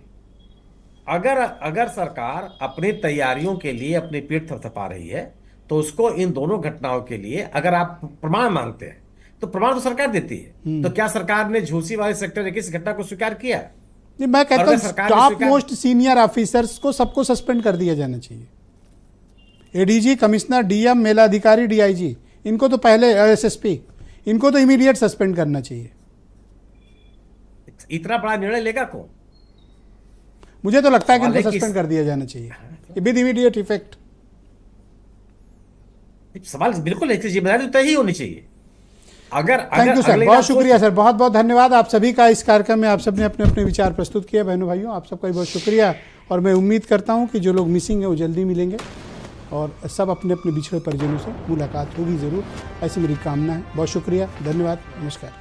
अगर सरकार अपनी तैयारियों के लिए अपनी पीठ थपथपा रही है तो उसको इन दोनों घटनाओं के लिए अगर आप प्रमाण मांगते हैं तो प्रमाण तो सरकार देती है। तो क्या सरकार ने झूसी वाले सेक्टर 21 घटना को स्वीकार किया? मैं कहता हूं टॉप मोस्ट सीनियर ऑफिसर्स को सबको सस्पेंड कर दिया जाना चाहिए। एडीजी, कमिश्नर, डीएम, मेला अधिकारी, डीआईजी, इनको तो पहले एसएसपी, इनको तो इमीडिएट सस्पेंड करना चाहिए। इतना बड़ा निर्णय लेगा कौन? मुझे तो लगता है कि इनको सस्पेंड कर दिया जाना चाहिए विद इमीडिएट इफेक्ट। सवाल बिल्कुल एक जिम्मेदारी तय ही होनी चाहिए। थैंक यू सर, बहुत शुक्रिया सर, बहुत बहुत धन्यवाद आप सभी का। इस कार्यक्रम में आप सबने अपने अपने विचार प्रस्तुत किए। बहनों भाइयों, आप सबका बहुत शुक्रिया। और मैं उम्मीद करता हूं कि जो लोग मिसिंग है वो जल्दी मिलेंगे और सब अपने अपने बिछड़े परिजनों से मुलाकात होगी ज़रूर, ऐसी मेरी कामना है। बहुत शुक्रिया, धन्यवाद, नमस्कार।